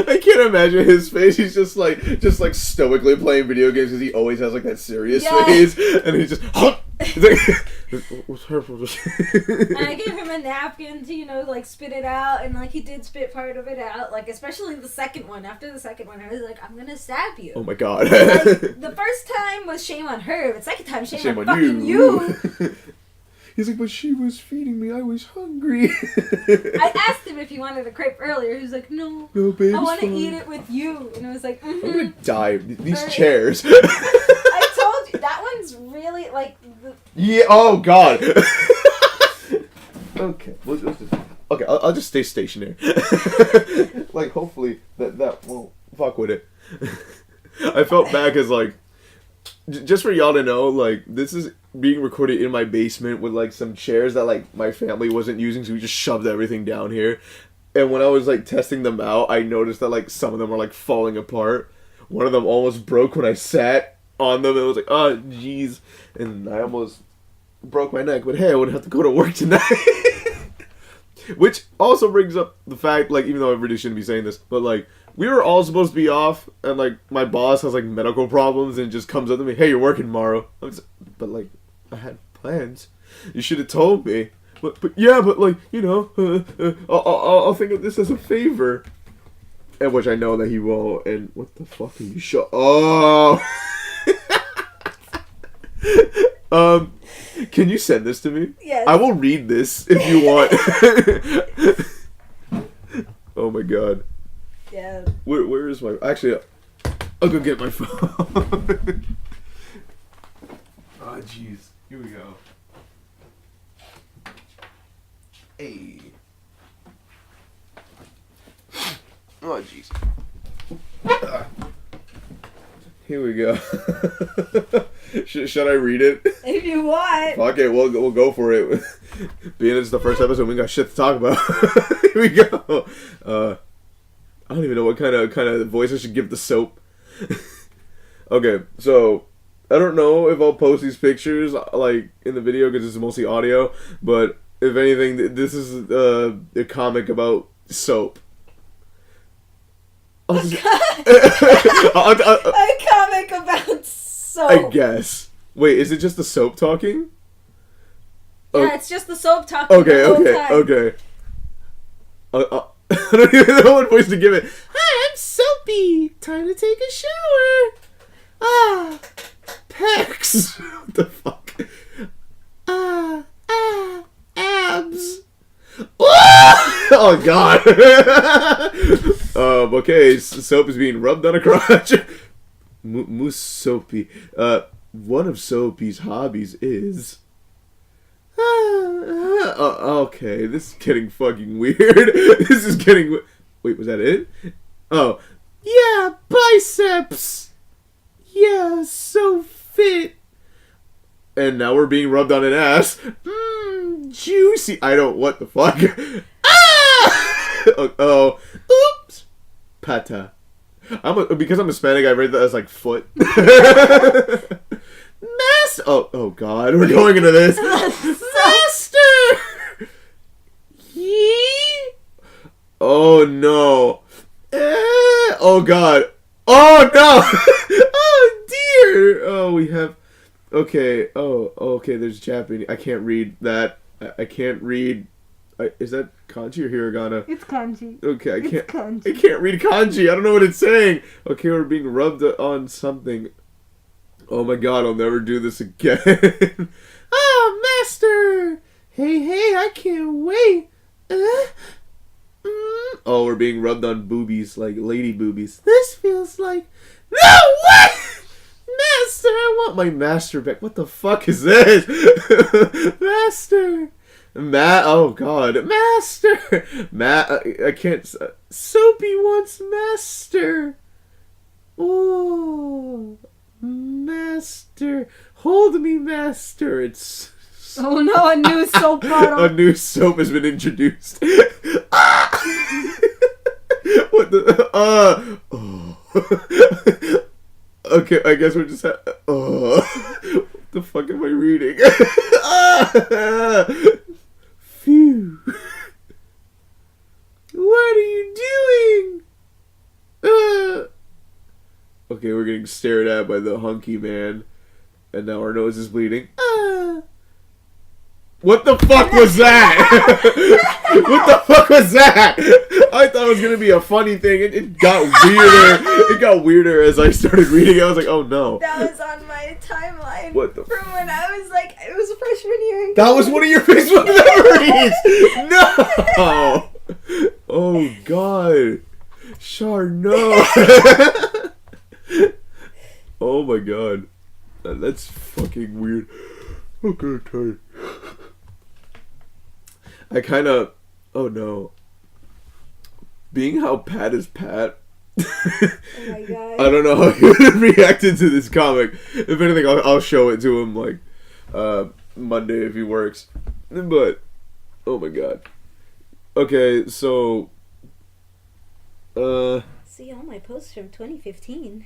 Speaker 1: I can't imagine his face. He's just like stoically playing video games because he always has like that serious face, and he's just. He's like, what's her?
Speaker 2: And I gave him a napkin to, like, spit it out, and like he did spit part of it out. Like, especially the second one. After the second one, I was like, "I'm gonna stab you."
Speaker 1: Oh my god.
Speaker 2: Like, the first time was shame on her, but second time shame on fucking you.
Speaker 1: He's like, "But she was feeding me. I was hungry."
Speaker 2: I asked him if he wanted a crepe earlier. He was like, "No,
Speaker 1: babe,
Speaker 2: I want to eat it with you." And I was like,
Speaker 1: I'm gonna die. These chairs.
Speaker 2: I told you, that one's really, like...
Speaker 1: Yeah, oh god. Okay, let's just... Okay, I'll just stay stationary. Like, hopefully that won't fuck with it. I felt bad because, like, just for y'all to know, like, this is being recorded in my basement with, like, some chairs that, like, my family wasn't using, so we just shoved everything down here. And when I was, like, testing them out, I noticed that, like, some of them are, like, falling apart. One of them almost broke when I sat on them, and it was like, oh, jeez. And I almost broke my neck, but hey, I wouldn't have to go to work tonight. Which also brings up the fact, like, even though I really shouldn't be saying this, but, like, we were all supposed to be off, and like my boss has like medical problems and just comes up to me, "Hey, you're working tomorrow." But like, I had plans. You should have told me. But yeah, but like, you know, I'll think of this as a favor. And which I know that he won't. And what the fuck are you Oh. Can you send this to me?
Speaker 2: Yes.
Speaker 1: I will read this if you want. Oh my god.
Speaker 2: Yeah.
Speaker 1: Where is my... Actually, I'll go get my phone. Oh, jeez. Here we go. Hey. Oh, jeez. Here we go. Should I read it?
Speaker 2: If you want.
Speaker 1: Fuck it, we'll go for it. Being it's the first episode, we got shit to talk about. Here we go. I don't even know what kind of voice I should give the soap. Okay, so I don't know if I'll post these pictures like in the video because it's mostly audio, but if anything, this is a comic about soap.
Speaker 2: A comic about soap.
Speaker 1: I guess. Wait, is it just the soap talking?
Speaker 2: Yeah, it's just the soap talking.
Speaker 1: Okay. I don't even know what voice to give it. Hi, I'm Soapy. Time to take a shower. Ah, pecs. What the fuck? Abs. Oh god. Okay, soap is being rubbed on a crotch. Moose Soapy. One of Soapy's hobbies is... okay, this is getting fucking weird. This is getting... Wait, was that it? Oh. Yeah, biceps! Yeah, so fit. And now we're being rubbed on an ass. Mmm, juicy. I don't... What the fuck? Ah! Oh. Oops. Pata. Because I'm Hispanic, I read that as like foot. Oh god, we're going into this. Master! Yee! Oh no. Oh god. Oh no! Oh dear! Oh, we have... Okay, okay, there's Japanese. I can't read that. I can't read... Is that kanji or hiragana?
Speaker 2: It's kanji.
Speaker 1: Okay, I can't...
Speaker 2: Kanji.
Speaker 1: I can't read kanji. I don't know what it's saying. Okay, we're being rubbed on something. Oh my god, I'll never do this again. Oh, master! Hey, I can't wait. Oh, we're being rubbed on boobies, like lady boobies. This feels like... No way! Master, I want my master back. What the fuck is this? Master! Oh god. Master! I can't... Soapy wants master! Oh... Master, hold me, master. It's...
Speaker 2: Oh no, a new soap bottle.
Speaker 1: A new soap has been introduced. Ah! What the... Oh. Okay, I guess we're just... What the fuck am I reading? Phew. What are you doing? Okay, we're getting stared at by the hunky man. And now our nose is bleeding. What the fuck was that? What the fuck was that? I thought it was going to be a funny thing. It got weirder. It got weirder as I started reading it. I was like, oh no.
Speaker 2: That was on my timeline.
Speaker 1: What the
Speaker 2: From when I was like, it was a freshman year.
Speaker 1: That was one of your Facebook memories! No! Oh god. Char, no. Oh my god. That's fucking weird. I'm kind of tired. I kind of... Oh no. Being how Pat is Pat...
Speaker 2: Oh my god.
Speaker 1: I don't know how he would have reacted to this comic. If anything, I'll show it to him, like, Monday if he works. But, oh my god. Okay, so...
Speaker 2: See all my posts from 2015.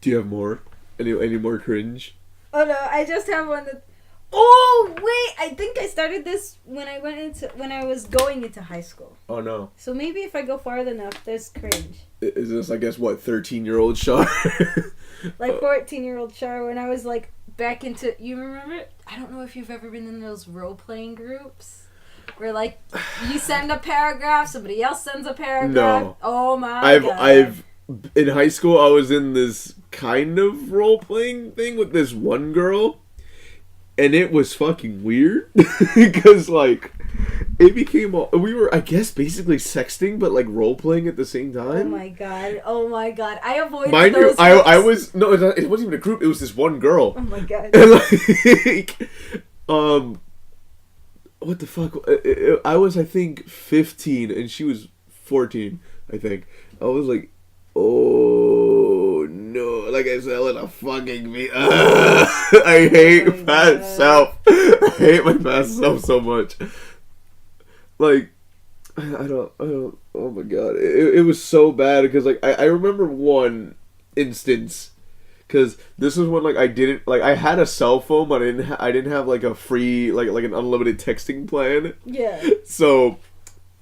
Speaker 1: Do you have more? Any more cringe?
Speaker 2: Oh no, I just have one that... Oh wait, I think I started this when I was going into high school.
Speaker 1: Oh no.
Speaker 2: So maybe if I go farther enough, there's cringe.
Speaker 1: Is this, I guess, what, 13-year-old Char?
Speaker 2: Like 14-year-old Char when I was like back into. You remember it? I don't know if you've ever been in those role playing groups where like you send a paragraph, somebody else sends a paragraph.
Speaker 1: No.
Speaker 2: Oh my god.
Speaker 1: I've in high school I was in this kind of role playing thing with this one girl. And it was fucking weird because, like, it became we were, I guess, basically sexting, but like role playing at the same time.
Speaker 2: Oh my god! I avoided
Speaker 1: Mind
Speaker 2: those.
Speaker 1: you, I was no, it wasn't even a group. It was this one girl.
Speaker 2: Oh my god!
Speaker 1: And like, what the fuck? I was, I think, 15, and she was 14. I think I was like, oh no! Like I said, let her fucking me. I hate past self. I hate my past self so much. Like, I don't. Oh my god! It was so bad because like I remember one instance. Because this was when, like, I had a cell phone, but I didn't have, like, a free, like an unlimited texting plan.
Speaker 2: Yeah.
Speaker 1: So,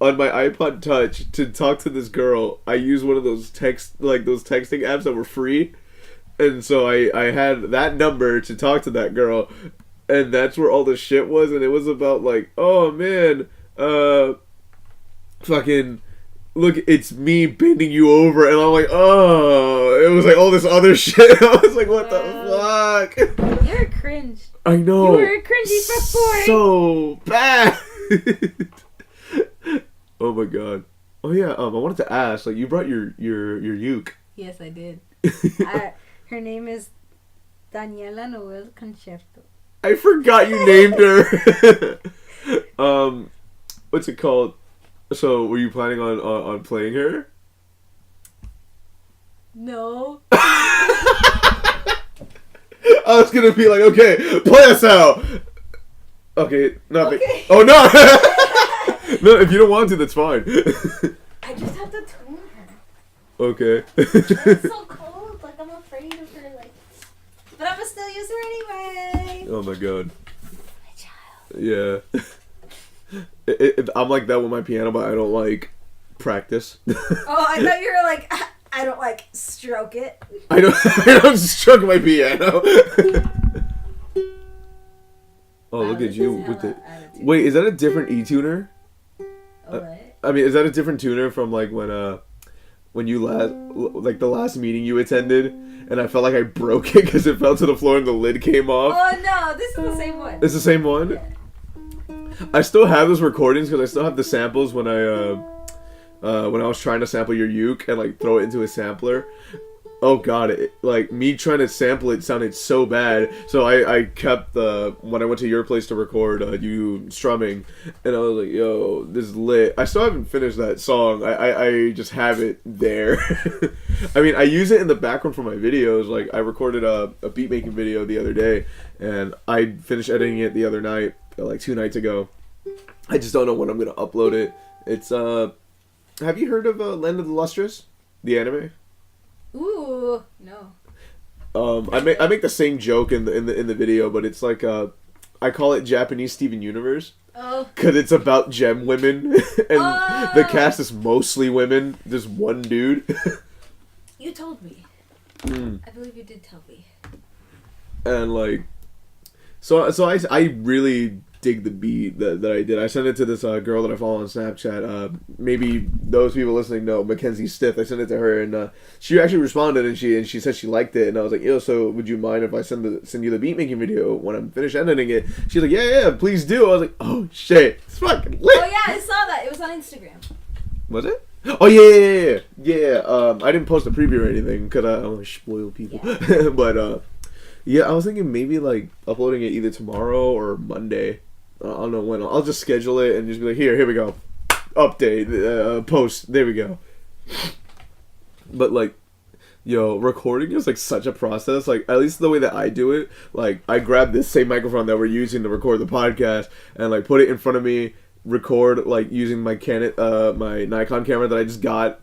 Speaker 1: on my iPod Touch, to talk to this girl, I used one of those those texting apps that were free. And so I had that number to talk to that girl. And that's where all the shit was. And it was about, like, oh, man, fucking... Look, it's me bending you over, and I'm like, oh, it was like all this other shit. I was like, what the fuck?
Speaker 2: You're cringe.
Speaker 1: I know.
Speaker 2: You were a cringy fuckboy.
Speaker 1: So bad. Oh my god. Oh yeah. I wanted to ask, like, you brought your uke.
Speaker 2: Yes, I did. Her name is Daniela Noel Concerto.
Speaker 1: I forgot you named her. What's it called? So, were you planning on playing her?
Speaker 2: No.
Speaker 1: I was gonna be like, okay, play us out. Okay, nothing. Okay. Oh no! No, if you don't want to, that's fine.
Speaker 2: I just have to tune her.
Speaker 1: Okay.
Speaker 2: It's so cold, like I'm afraid of her, like. But I'm gonna still use her anyway.
Speaker 1: Oh my god.
Speaker 2: My child.
Speaker 1: Yeah. I'm like that with my piano, but I don't like practice.
Speaker 2: Oh, I thought you were like, I don't like stroke it.
Speaker 1: I don't stroke my piano. Oh, look at you with the. Attitude. Wait, is that a different e-tuner?
Speaker 2: What?
Speaker 1: I mean, is that a different tuner from like when you the last meeting you attended, and I felt like I broke it because it fell to the floor and the lid came off?
Speaker 2: Oh no, this is the same one.
Speaker 1: It's the same one.
Speaker 2: Yeah.
Speaker 1: I still have those recordings because I still have the samples when I was trying to sample your uke and like throw it into a sampler. Oh god, like me trying to sample it sounded so bad. So I kept when I went to your place to record you strumming, and I was like, yo, this is lit. I still haven't finished that song. I just have it there. I mean, I use it in the background for my videos. Like I recorded a beat making video the other day, and I finished editing it the other night. Like 2 nights ago. I just don't know when I'm gonna upload it. It's have you heard of Land of the Lustrous? The anime?
Speaker 2: Ooh, no.
Speaker 1: I make the same joke in the video, but it's like I call it Japanese Steven Universe.
Speaker 2: Oh.
Speaker 1: Cause it's about gem women and the cast is mostly women. There's one dude.
Speaker 2: You told me. I believe you did tell me.
Speaker 1: And like so I really dig the beat that I did. I sent it to this girl that I follow on Snapchat. Maybe those people listening know Mackenzie Stith. I sent it to her, and she actually responded, and she said she liked it. And I was like, yo, so would you mind if I send you the beat making video when I'm finished editing it? She's like, yeah, please do. I was like, oh shit, it's fucking lit.
Speaker 2: Oh yeah, I saw that. It was on Instagram.
Speaker 1: Was it? Oh yeah. I didn't post a preview or anything because I don't want to spoil people. Yeah. But yeah, I was thinking maybe like uploading it either tomorrow or Monday. I don't know when. I'll just schedule it and just be like, here we go. Update, post, there we go. But like, yo, recording is like such a process. Like, at least the way that I do it, like, I grab this same microphone that we're using to record the podcast and like put it in front of me, record like using my my Nikon camera that I just got,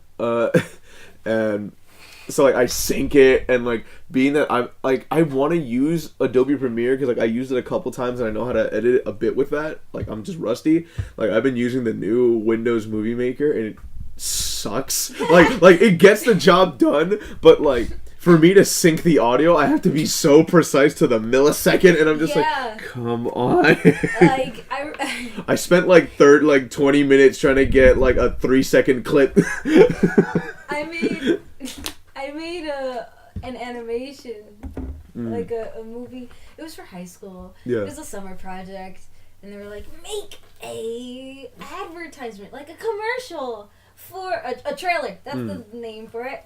Speaker 1: and So like I sync it, and like being that I want to use Adobe Premiere because like I used it a couple times and I know how to edit it a bit with that. Like I'm just rusty. Like I've been using the new Windows Movie Maker and it sucks. like it gets the job done, but like for me to sync the audio, I have to be so precise to the millisecond, and I'm just like, come on.
Speaker 2: Like
Speaker 1: I spent like 20 minutes trying to get like a 3-second clip.
Speaker 2: I made an animation, like a movie. It was for high school.
Speaker 1: Yeah.
Speaker 2: It was a summer project, and they were like, make a advertisement, like a commercial for a trailer. That's the name for it.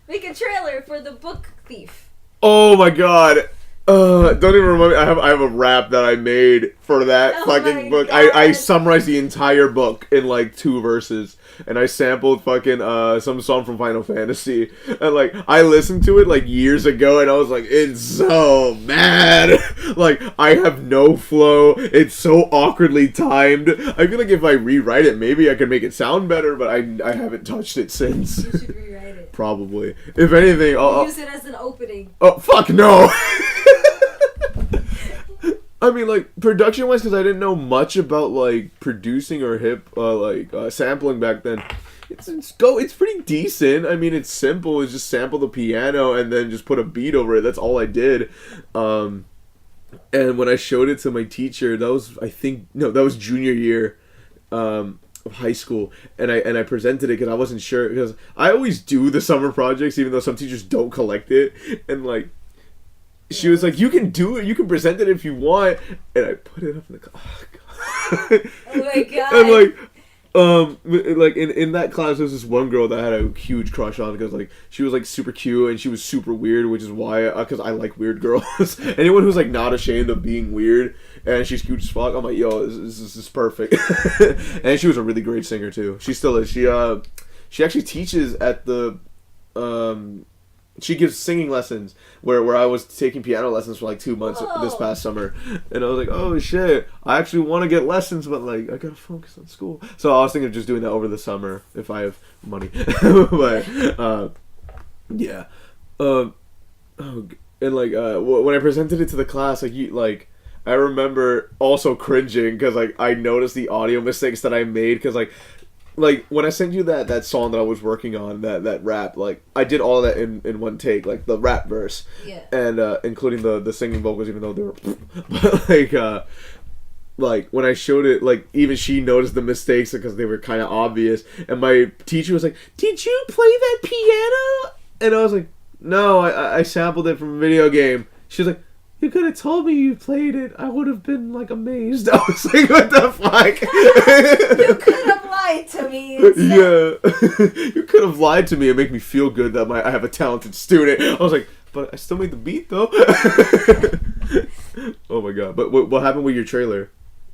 Speaker 2: Make a trailer for the Book Thief.
Speaker 1: Oh my god. Don't even remind me. I have a rap that I made for that fucking book. I summarized the entire book in like 2 verses, and I sampled fucking some song from Final Fantasy, and like I listened to it like years ago, and I was like, it's so bad. Like I have no flow. It's so awkwardly timed. I feel like if I rewrite it, maybe I could make it sound better, but I haven't touched it since.
Speaker 2: You should rewrite it.
Speaker 1: Probably. If anything, I'll
Speaker 2: use it as an opening.
Speaker 1: Oh fuck no. I mean, like, production-wise, because I didn't know much about, like, producing or sampling back then. It's pretty decent. I mean, it's simple. It's just sample the piano and then just put a beat over it. That's all I did. And when I showed it to my teacher, that was junior year of high school. And I presented it because I wasn't sure. Because I always do the summer projects, even though some teachers don't collect it. And, like, she was like, you can do it, you can present it if you want, and I put it up in the class.
Speaker 2: Oh my god.
Speaker 1: And like in that class there was this one girl that I had a huge crush on because like she was like super cute and she was super weird, which is why because I like weird girls. Anyone who's like not ashamed of being weird and she's cute as fuck, I'm like, yo, this is perfect. And she was a really great singer too. She still is. She actually teaches at the she gives singing lessons where I was taking piano lessons for like 2 months this past summer, and I was like, oh shit, I actually want to get lessons, but like I gotta focus on school. So I was thinking of just doing that over the summer if I have money. But yeah, and like when I presented it to the class, like I remember also cringing because like I noticed the audio mistakes that I made because like when I sent you that song that I was working on, that rap, like I did all that in one take, like the rap verse, and including the singing vocals, even though they were, but like when I showed it, like even she noticed the mistakes because they were kind of obvious, and my teacher was like, "Did you play that piano?" And I was like, "No, I sampled it from a video game." She was like, "You could have told me you played it. I would have been like amazed." I was like, "What the fuck?"
Speaker 2: You could have lied to me instead.
Speaker 1: Yeah, you could have lied to me and make me feel good that I have a talented student. I was like, but I still made the beat though. Oh my god! But what happened with your trailer?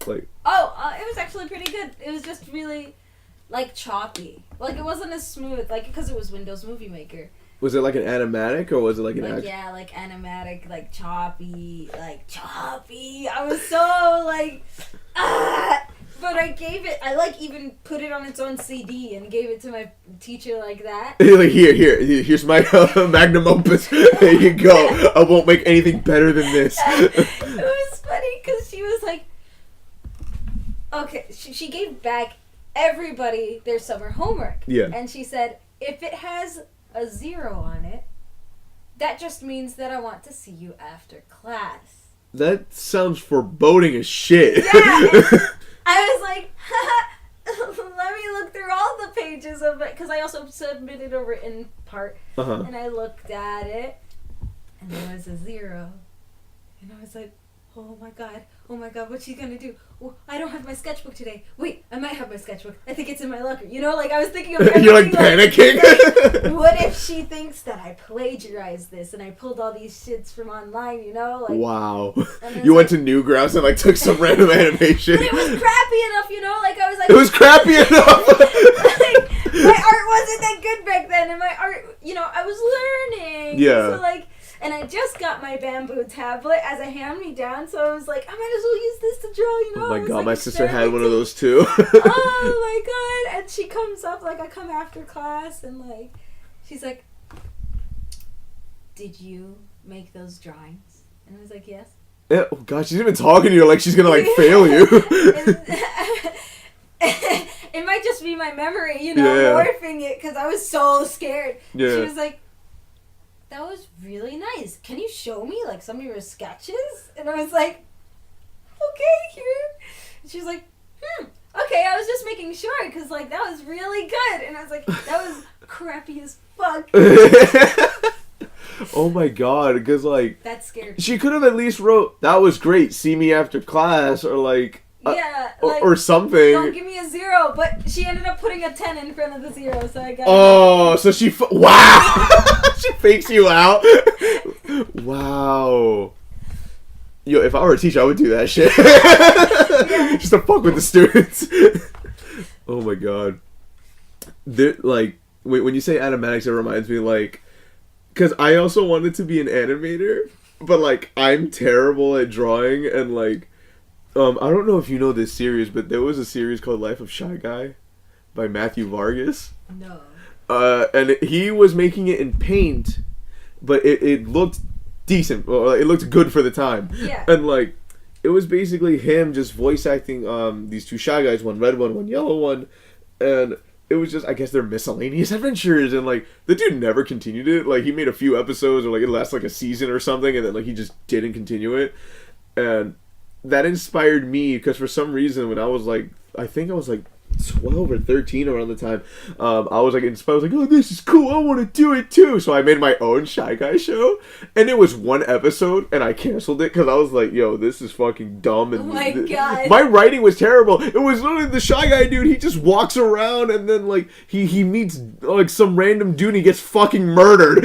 Speaker 1: Like,
Speaker 2: it was actually pretty good. It was just really like choppy. Like it wasn't as smooth, like because it was Windows Movie Maker.
Speaker 1: Was it like an animatic or was it like an
Speaker 2: action? Yeah, like animatic, like choppy. I was so like, but I even put it on its own CD and gave it to my teacher like that.
Speaker 1: Like here's my magnum opus. There you go. I won't make anything better than this.
Speaker 2: It was funny because she was like, okay, she gave back everybody their summer homework.
Speaker 1: Yeah.
Speaker 2: And she said, if it has a 0 on it, that just means that I want to see you after class.
Speaker 1: That sounds foreboding as shit.
Speaker 2: Yeah. I was like, let me look through all the pages of it, because I also submitted a written part, and I looked at it, and there was a 0, and I was like, oh my god, what's she gonna do? Oh, I don't have my sketchbook today. Wait, I might have my sketchbook. I think it's in my locker. You know, like I was thinking of everything.
Speaker 1: You're like panicking.
Speaker 2: Like, what if she thinks that I plagiarized this and I pulled all these shits from online? You know, like
Speaker 1: wow. You went to Newgrounds and like took some random animation.
Speaker 2: But it was crappy enough, you know. Like I was like,
Speaker 1: it was crappy enough.
Speaker 2: Like, my art wasn't that good back then, and my art, you know, I was learning.
Speaker 1: Yeah.
Speaker 2: So like. And I just got my bamboo tablet as a hand-me-down, so I was like, I might as well use this to draw, you know?
Speaker 1: Oh my god,
Speaker 2: like,
Speaker 1: my sister had one of those too.
Speaker 2: Oh my god. And she comes up, like, I come after class, and like, she's like, did you make those drawings? And I was like, yes.
Speaker 1: Yeah, oh god, she's even talking to you like she's gonna like fail you.
Speaker 2: It might just be my memory, you know, morphing it, because I was so scared.
Speaker 1: Yeah.
Speaker 2: She was like, that was really nice. Can you show me, like, some of your sketches? And I was like, okay, here. And she was like, okay, I was just making sure, because, like, that was really good. And I was like, that was crappy as fuck.
Speaker 1: Oh my god, because, like...
Speaker 2: That scared me.
Speaker 1: She could have at least wrote, that was great, see me after class, or, like...
Speaker 2: Yeah, like,
Speaker 1: or something.
Speaker 2: Don't give me a 0, but she ended up putting a 10 in front of the 0, so I got
Speaker 1: Oh, so she... wow! She fakes you out? Wow. Yo, if I were a teacher, I would do that shit.
Speaker 2: Yeah.
Speaker 1: Just to fuck with the students. Oh my god. Like, when you say animatics, it reminds me, like... Because I also wanted to be an animator, but, like, I'm terrible at drawing, and, like... I don't know if you know this series, but there was a series called Life of Shy Guy by Matthew Vargas.
Speaker 2: No.
Speaker 1: And he was making it in Paint, but it looked decent. Well, it looked good for the time.
Speaker 2: Yeah.
Speaker 1: And, like, it was basically him just voice acting these two Shy Guys, one red one yellow one, and it was just, I guess, their miscellaneous adventures, and, like, the dude never continued it. Like, he made a few episodes, or, like, it lasted, like, a season or something, and then, like, he just didn't continue it. And that inspired me, because for some reason, when I was, like, I think I was, like, 12 or 13 around the time, I was, like, inspired. I was like, oh, this is cool, I want to do it, too. So I made my own Shy Guy show, and it was one episode, and I canceled it, because I was like, yo, this is fucking dumb. And
Speaker 2: oh my god.
Speaker 1: my writing was terrible. It was literally the Shy Guy dude, he just walks around, and then, like, he meets, like, some random dude, and he gets fucking murdered.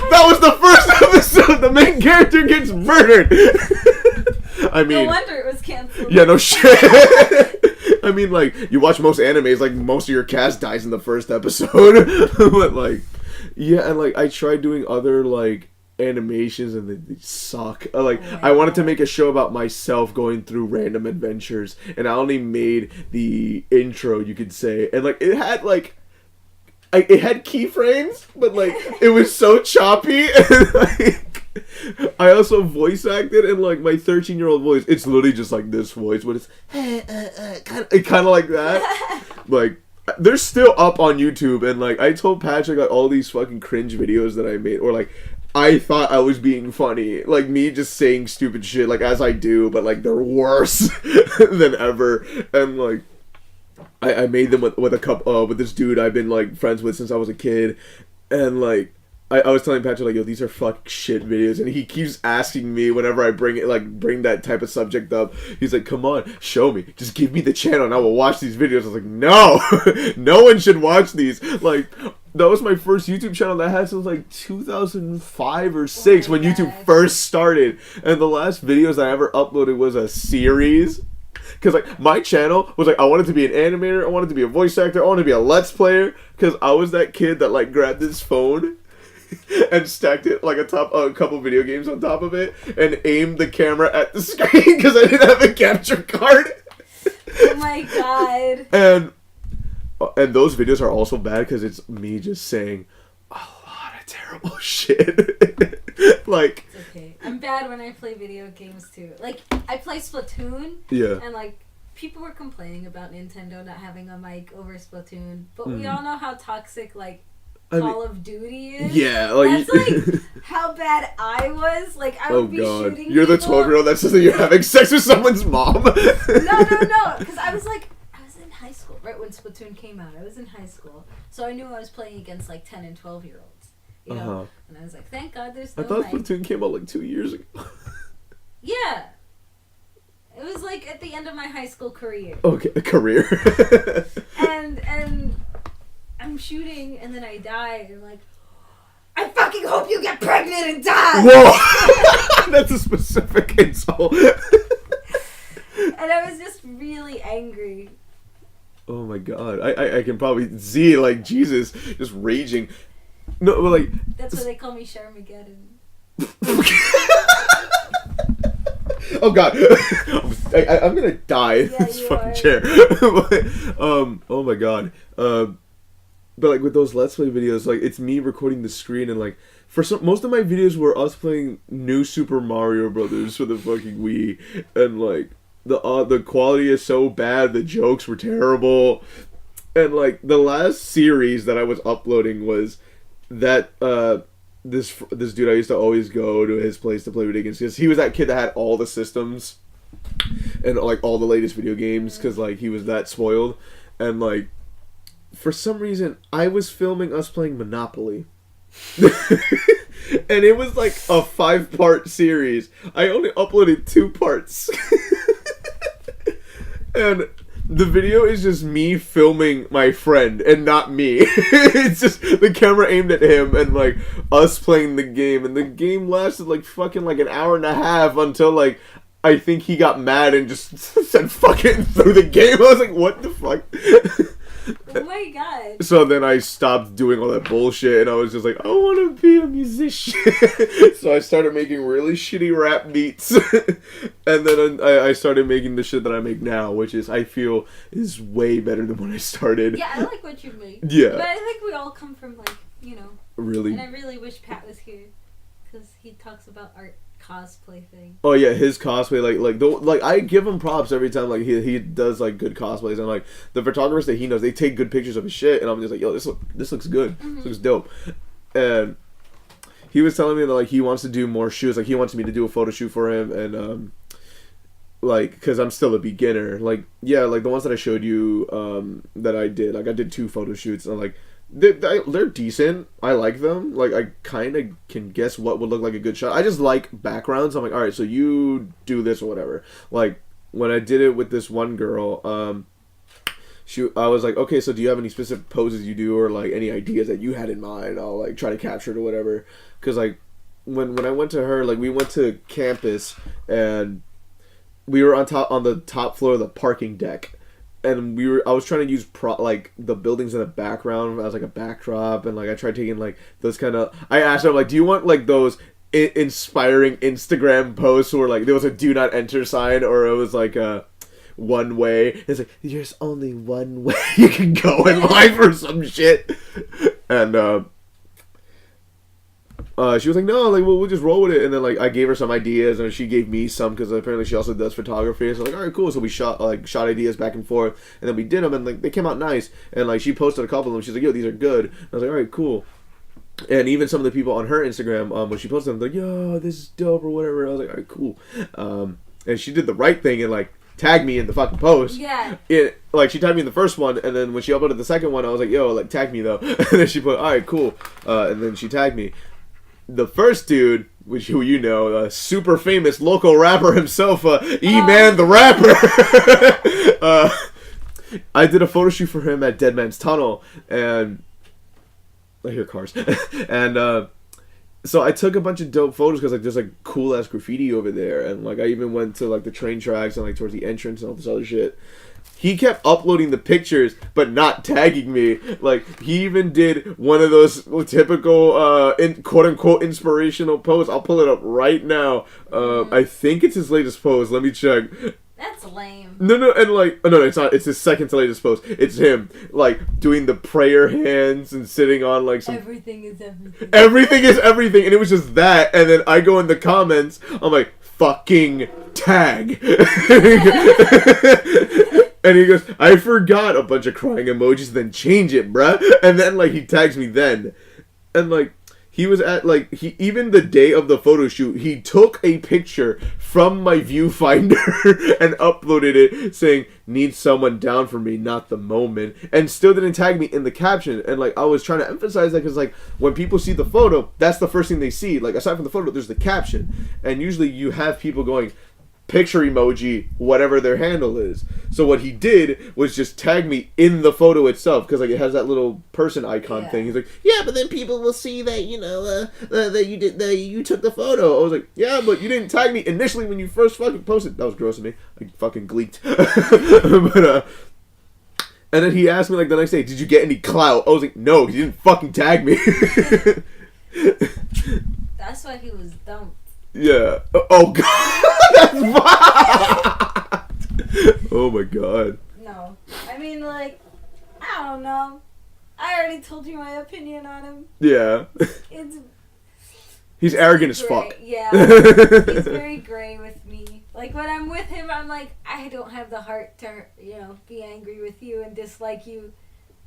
Speaker 1: That was the first episode. The main character gets murdered. I mean,
Speaker 2: no wonder it was canceled.
Speaker 1: Yeah, no shit. I mean, like, you watch most animes, like, most of your cast dies in the first episode. But, like, yeah, and, like, I tried doing other, like, animations, and they suck. Like, I wanted to make a show about myself going through random adventures, and I only made the intro, you could say, and, like, it had, like, it had keyframes, but, like, it was so choppy, and, like, I also voice acted in, like, my 13-year-old voice. It's literally just like this voice, but it's kind of like that. Like, they're still up on YouTube, and, like, I told Patrick, like, all these fucking cringe videos that I made, or, like, I thought I was being funny, like, me just saying stupid shit, like, as I do, but, like, they're worse than ever, and, like, I made them with a couple with this dude I've been, like, friends with since I was a kid, and, like, I was telling Patrick, like, yo, these are fucking shit videos, and he keeps asking me whenever I bring that type of subject up. He's like, come on, show me, just give me the channel and I will watch these videos. I was like, no. No one should watch these. Like, that was my first YouTube channel that I had since, like, 2005 or 6 when YouTube first started, and the last videos I ever uploaded was a series. Because, like, my channel was, like, I wanted to be an animator, I wanted to be a voice actor, I wanted to be a Let's Player, because I was that kid that, like, grabbed his phone and stacked it, like, a couple video games on top of it, and aimed the camera at the screen, because I didn't have a capture card.
Speaker 2: Oh my god.
Speaker 1: And those videos are also bad, because it's me just saying a lot of terrible shit. Like,
Speaker 2: it's okay. I'm bad when I play video games too. Like, I play Splatoon.
Speaker 1: Yeah.
Speaker 2: And, like, people were complaining about Nintendo not having a mic over Splatoon, but we all know how toxic, like, Call of Duty is.
Speaker 1: Yeah, like,
Speaker 2: that's, like, how bad I was. Like, I would be shooting
Speaker 1: You're the
Speaker 2: people.
Speaker 1: 12-year-old that says that you're having sex with someone's mom.
Speaker 2: No, because I was in high school right when Splatoon came out. I was in high school, so I knew I was playing against, like, 10 and 12-year-olds. You know, and I was like, thank God there's no
Speaker 1: I thought
Speaker 2: mic.
Speaker 1: Splatoon came out, like, 2 years ago.
Speaker 2: Yeah. It was, like, at the end of my high school career.
Speaker 1: Okay, career.
Speaker 2: and I'm shooting, and then I die, and I'm like, I fucking hope you get pregnant and die!
Speaker 1: Whoa! That's a specific insult.
Speaker 2: And I was just really angry.
Speaker 1: Oh my god. I can probably see, like, Jesus just raging. No, but, like...
Speaker 2: That's why they call me Sharmageddon.
Speaker 1: Oh god. I'm gonna die in this fucking chair. Oh my god. But like with those Let's Play videos, like it's me recording the screen and like most of my videos were us playing New Super Mario Brothers for the fucking Wii, and like the quality is so bad, the jokes were terrible, and like the last series that I was uploading was that this dude I used to always go to his place to play video games because he was that kid that had all the systems and like all the latest video games because like he was that spoiled, and like for some reason I was filming us playing Monopoly. And it was like a 5-part series. I only uploaded 2 parts. And the video is just me filming my friend and not me. It's just the camera aimed at him and like us playing the game, and the game lasted like fucking like an hour and a half until like I think he got mad and just said fuck it and threw the game. I was like, what the fuck?
Speaker 2: Oh my god.
Speaker 1: So then I stopped doing all that bullshit and I was just like, I want to be a musician. So I started making really shitty rap beats. And then I started making the shit that I make now, which is, I feel, is way better than when I started.
Speaker 2: Yeah, I like what you make.
Speaker 1: Yeah.
Speaker 2: But I think we all come from like, you know.
Speaker 1: Really?
Speaker 2: And I really wish Pat was here. Because he talks about art cosplay thing.
Speaker 1: Oh yeah, his cosplay, like I give him props every time like he does like good cosplays, and like the photographers that he knows, they take good pictures of his shit, and I'm just like, yo, this looks good. This looks dope. And he was telling me that like he wants to do more shoots, like he wants me to do a photo shoot for him, and like because I'm still a beginner, like yeah, like the ones that I showed you that I did, like I did 2 photo shoots, and like they're decent. I like them. Like I kind of can guess what would look like a good shot. I just like backgrounds. I'm like, all right, so you do this or whatever. Like when I did it with this one girl, I was like, okay, so do you have any specific poses you do or like any ideas that you had in mind? I'll like try to capture it or whatever. Because like when I went to her, like we went to campus and we were on the top floor of the parking deck. And I was trying to use like the buildings in the background as like a backdrop, and like I tried taking like those kind of. I asked her like, "Do you want like those inspiring Instagram posts where like there was a do not enter sign or it was like a one way?" It's like there's only one way you can go in life or some shit, and she was like, no, like we'll just roll with it. And then like I gave her some ideas, and she gave me some because apparently she also does photography. So like, all right, cool. So we shot ideas back and forth, and then we did them, and like they came out nice. And like she posted a couple of them. She's like, yo, these are good. And I was like, all right, cool. And even some of the people on her Instagram, when she posted them, like, yo, this is dope or whatever. I was like, all right, cool. And she did the right thing and like tagged me in the fucking post.
Speaker 2: Yeah.
Speaker 1: Like she tagged me in the first one, and then when she uploaded the second one, I was like, yo, like tag me though. And then she put, all right, cool. And then she tagged me. The first dude, who you know, super famous local rapper himself, E-Man the Rapper. I did a photo shoot for him at Dead Man's Tunnel, and I hear cars. And so I took a bunch of dope photos because like there's like cool ass graffiti over there, and like I even went to like the train tracks and like towards the entrance and all this other shit. He kept uploading the pictures, but not tagging me. Like, he even did one of those typical, quote-unquote, inspirational posts. I'll pull it up right now. I think it's his latest post. Let me check.
Speaker 2: That's lame.
Speaker 1: No, and like, oh, no, it's not. It's his second to latest post. It's him, like, doing the prayer hands and sitting on, like, some...
Speaker 2: Everything is everything.
Speaker 1: Everything is everything, and it was just that, and then I go in the comments, I'm like, fucking tag. And he goes, I forgot, a bunch of crying emojis, then change it, bruh. And then, like, he tags me then. And, like, he was at, like, even the day of the photo shoot, he took a picture from my viewfinder and uploaded it saying, need someone down for me, not the moment. And still didn't tag me in the caption. And, like, I was trying to emphasize that because, like, when people see the photo, that's the first thing they see. Like, aside from the photo, there's the caption. And usually you have people going, picture emoji, whatever their handle is. So what he did was just tag me in the photo itself, because like it has that little person icon thing. He's like, yeah, but then people will see that, you know, that you took the photo. I was like, yeah, but you didn't tag me initially when you first fucking posted. That was gross of me. I fucking gleeked. But and then he asked me like the next day, did you get any clout? I was like, no, he didn't fucking tag me.
Speaker 2: That's why he was dumb.
Speaker 1: Yeah. Oh god. That's bad. Oh my god.
Speaker 2: No. I mean, like, I don't know. I already told you my opinion on him.
Speaker 1: Yeah.
Speaker 2: It's
Speaker 1: He's arrogant as
Speaker 2: gray.
Speaker 1: fuck.
Speaker 2: Yeah. He's very gray with me. Like, when I'm with him, I'm like, I don't have the heart to, be angry with you and dislike you.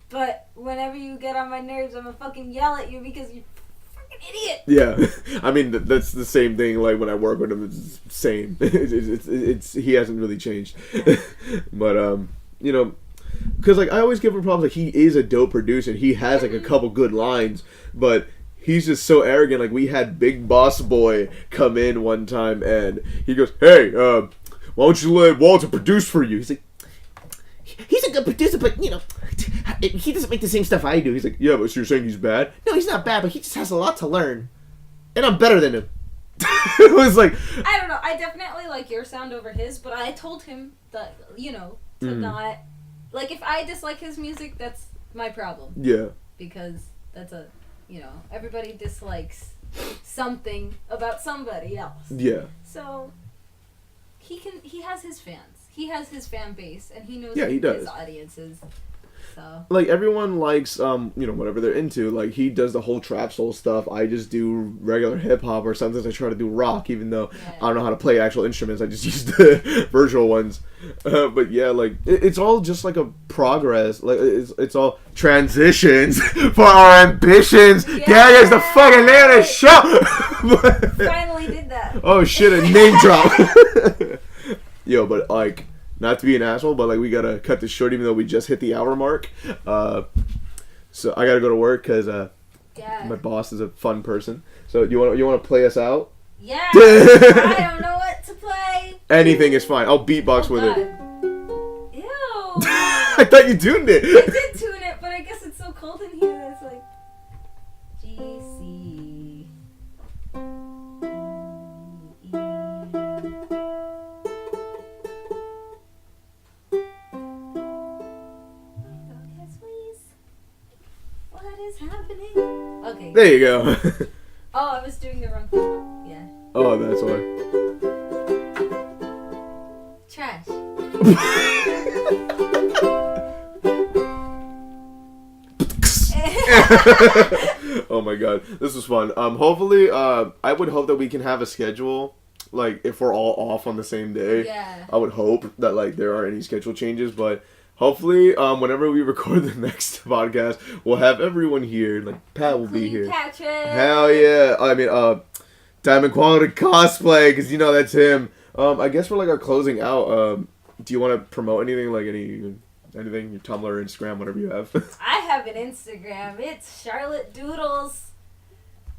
Speaker 2: But whenever you get on my nerves, I'm gonna fucking yell at you because you're a fucking idiot.
Speaker 1: Yeah. I mean, that's the same thing, like, when I work with him, it's the same. It's he hasn't really changed. But, because, like, I always give him problems, like, he is a dope producer. He has, like, a couple good lines, but he's just so arrogant. Like, we had Big Boss Boy come in one time, and he goes, hey, why don't you let Walter produce for you? He's like, he's a good producer, but, he doesn't make the same stuff I do. He's like, yeah, but so you're saying he's bad? No, he's not bad, but he just has a lot to learn. And I'm better than him. It was like...
Speaker 2: I don't know. I definitely like your sound over his, but I told him that, to not... Like, if I dislike his music, that's my problem.
Speaker 1: Yeah.
Speaker 2: Because that's everybody dislikes something about somebody else.
Speaker 1: Yeah.
Speaker 2: So, he has his fans. He has his fan base, and he knows
Speaker 1: he
Speaker 2: who
Speaker 1: does.
Speaker 2: his audience is. So.
Speaker 1: Like, everyone likes, whatever they're into. Like, he does the whole trap soul stuff. I just do regular hip-hop, or sometimes I try to do rock, even though I don't know how to play actual instruments. I just use the virtual ones. But, yeah, like, it's all just, like, a progress. Like, it's all transitions for our ambitions. Yeah, there's the fucking name of the show!
Speaker 2: Finally did that.
Speaker 1: Oh, shit, a name drop. Yo, but, like... Not to be an asshole, but, like, we gotta cut this short even though we just hit the hour mark. So I gotta go to work because my boss is a fun person. So you want to play us out?
Speaker 2: Yeah. I don't know what to play.
Speaker 1: Anything is fine. I'll beatbox with it.
Speaker 2: Ew.
Speaker 1: I thought you tuned it.
Speaker 2: I did tune it, but I guess it's so cold in here that it's like GC. Happening. Okay.
Speaker 1: There you go.
Speaker 2: Oh, I was doing the wrong thing. Yeah.
Speaker 1: Oh, that's why.
Speaker 2: Trash.
Speaker 1: Oh my god, this was fun. Hopefully, I would hope that we can have a schedule. Like, if we're all off on the same day.
Speaker 2: Yeah.
Speaker 1: I would hope that, like, there aren't any schedule changes, but. Hopefully, whenever we record the next podcast, we'll have everyone here. Like, Pat will be here.
Speaker 2: Patrick.
Speaker 1: Hell yeah. I mean, Diamond Quality Cosplay, because, that's him. I guess for, like, our closing out, do you want to promote anything? Like, anything? Your Tumblr, Instagram, whatever you have?
Speaker 2: I have an Instagram. It's Charlotte Doodles.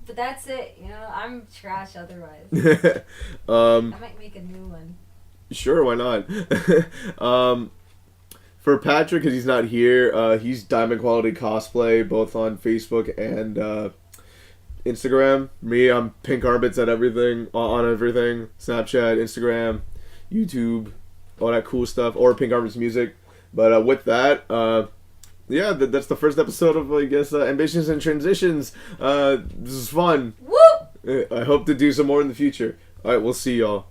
Speaker 2: But that's it. I'm trash otherwise. I might make a new one.
Speaker 1: Sure, why not? For Patrick, because he's not here, he's Diamond Quality Cosplay, both on Facebook and Instagram. Me, I'm Pink Armpits at everything, on everything. Snapchat, Instagram, YouTube, all that cool stuff, or Pink Armpits Music. But with that, that's the first episode of, I guess, Ambitions and Transitions. This is fun.
Speaker 2: Woo!
Speaker 1: I hope to do some more in the future. Alright, we'll see y'all.